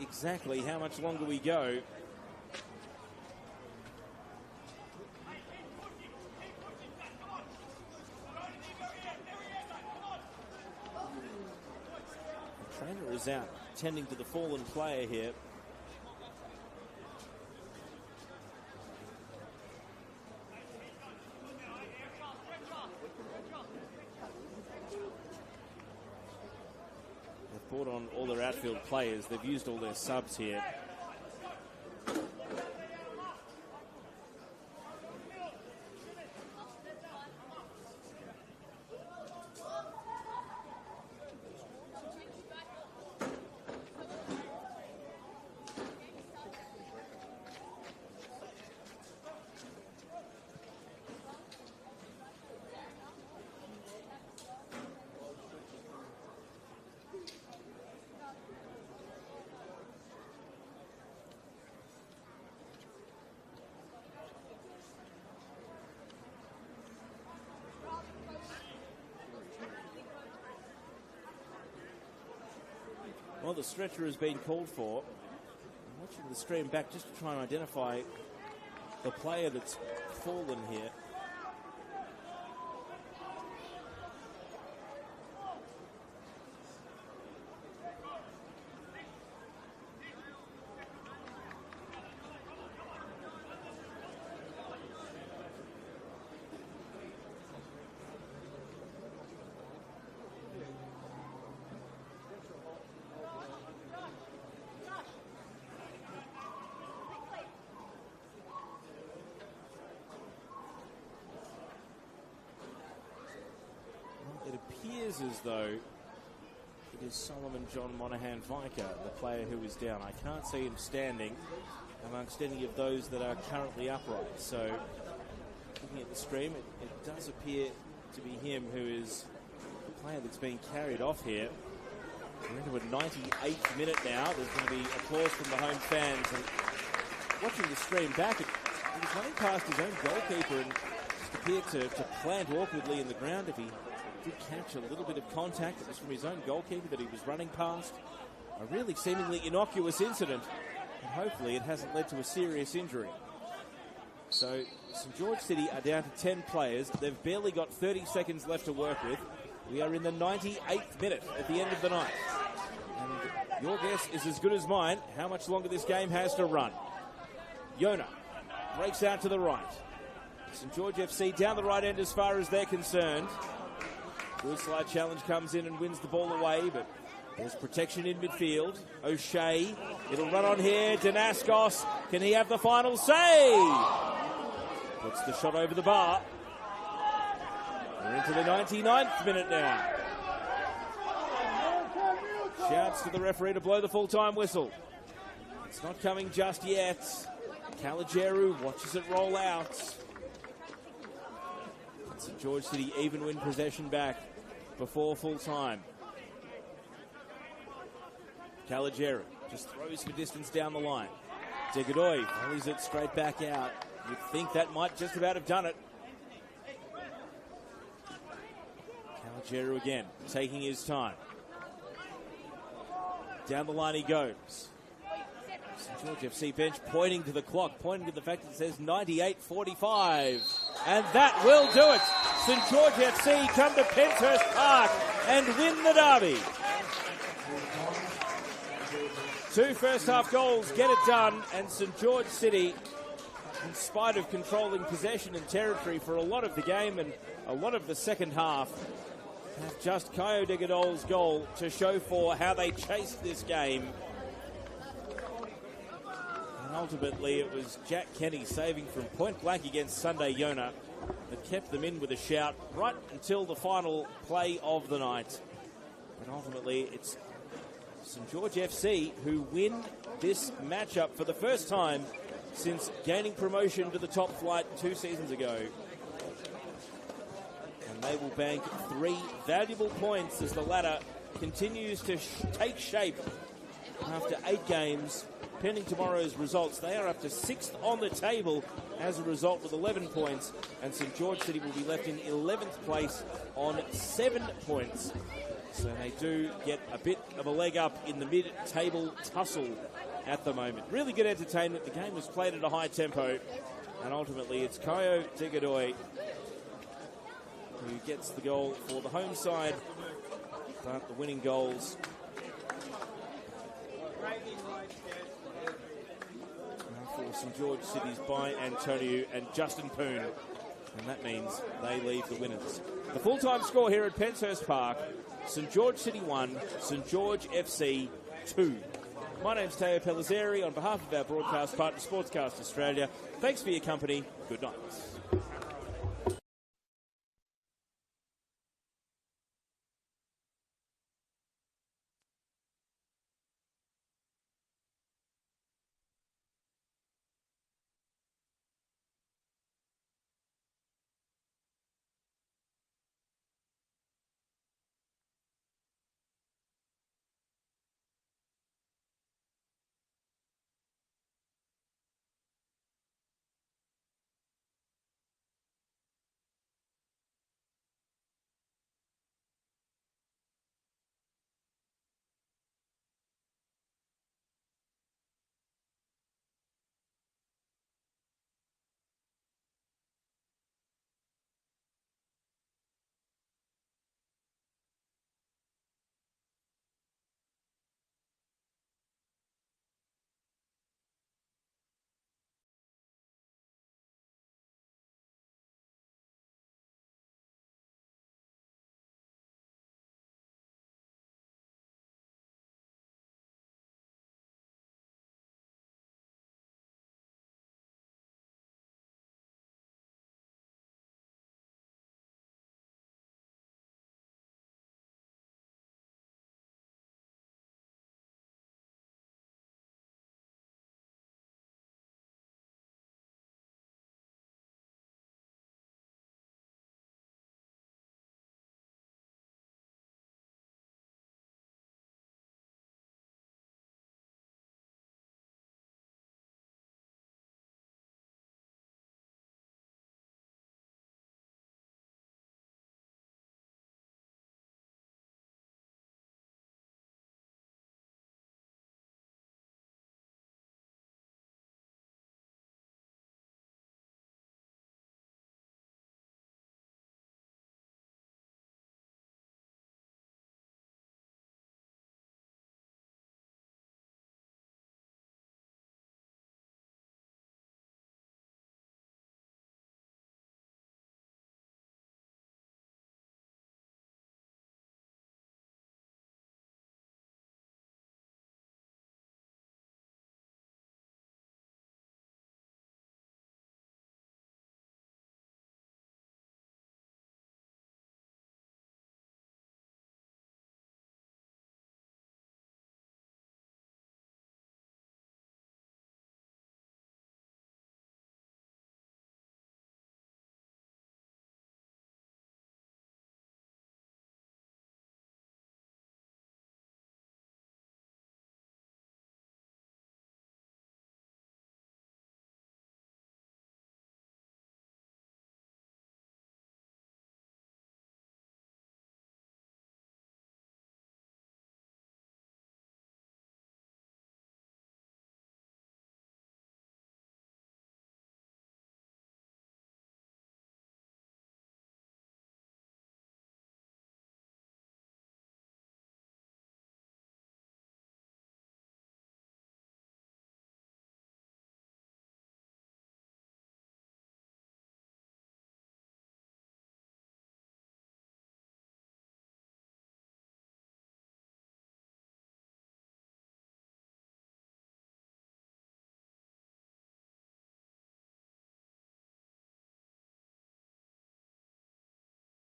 exactly how much longer we go. The trainer is out tending to the fallen player here. Brought on all their outfield players. They've used all their subs here. Well, the stretcher has been called for. I'm watching the stream back just to try and identify the player that's fallen here. As though it is Solomon John Monaghan Viker, the player who is down. I can't see him standing amongst any of those that are currently upright. So, looking at the stream, it does appear to be him who is the player that's being carried off here. We're into a 98th minute now. There's going to be applause from the home fans. And watching the stream back, he was running past his own goalkeeper and just appeared to plant awkwardly in the ground. If he did catch a little bit of contact, it was from his own goalkeeper that he was running past. A really seemingly innocuous incident, and hopefully it hasn't led to a serious injury. So St. George City are down to 10 players. They've barely got 30 seconds left to work with. We are in the 98th minute at the end of the night. And your guess is as good as mine how much longer this game has to run. Yona breaks out to the right. St. George FC down the right end as far as they're concerned. Good slide challenge comes in and wins the ball away, but there's protection in midfield. O'Shea, it'll run on here. Danaskos, can he have the final say? Puts the shot over the bar. We're into the 99th minute now. Shouts to the referee to blow the full-time whistle. It's not coming just yet. Caligeru watches it roll out. St. George City even win possession back before full time. Caligeru just throws for distance down the line. Degodoy volleys it straight back out. You'd think that might just about have done it. Caligeru again, taking his time. Down the line he goes. St. George FC bench pointing to the clock, pointing to the fact that it says 98:45. And that will do it. St. George FC come to Penshurst Park and win the derby. 2 first half goals get it done, and St. George City in spite of controlling possession and territory for a lot of the game and a lot of the second half, have just Kayo Degadol's goal to show for how they chased this game. And ultimately, it was Jack Kenny saving from point blank against Sunday Yona that kept them in with a shout right until the final play of the night. But ultimately, it's St George FC who win this matchup for the first time since gaining promotion to the top flight 2 seasons ago. And they will bank 3 valuable points as the ladder continues to take shape after 8 games. Pending tomorrow's results, they are up to 6th on the table as a result with 11 points, and St George City will be left in 11th place on 7 points. So they do get a bit of a leg up in the mid-table tussle at the moment. Really good entertainment. The game was played at a high tempo, and ultimately it's Kayo Degadol who gets the goal for the home side, but the winning goals for St George City's by Antonio and Justin Poon, and that means they leave the winners. The full-time score here at Penshurst Park: St George City 1, St George FC 2. My name's Teo Pellizzeri on behalf of our broadcast partner Sportscast Australia. Thanks for your company. Good night.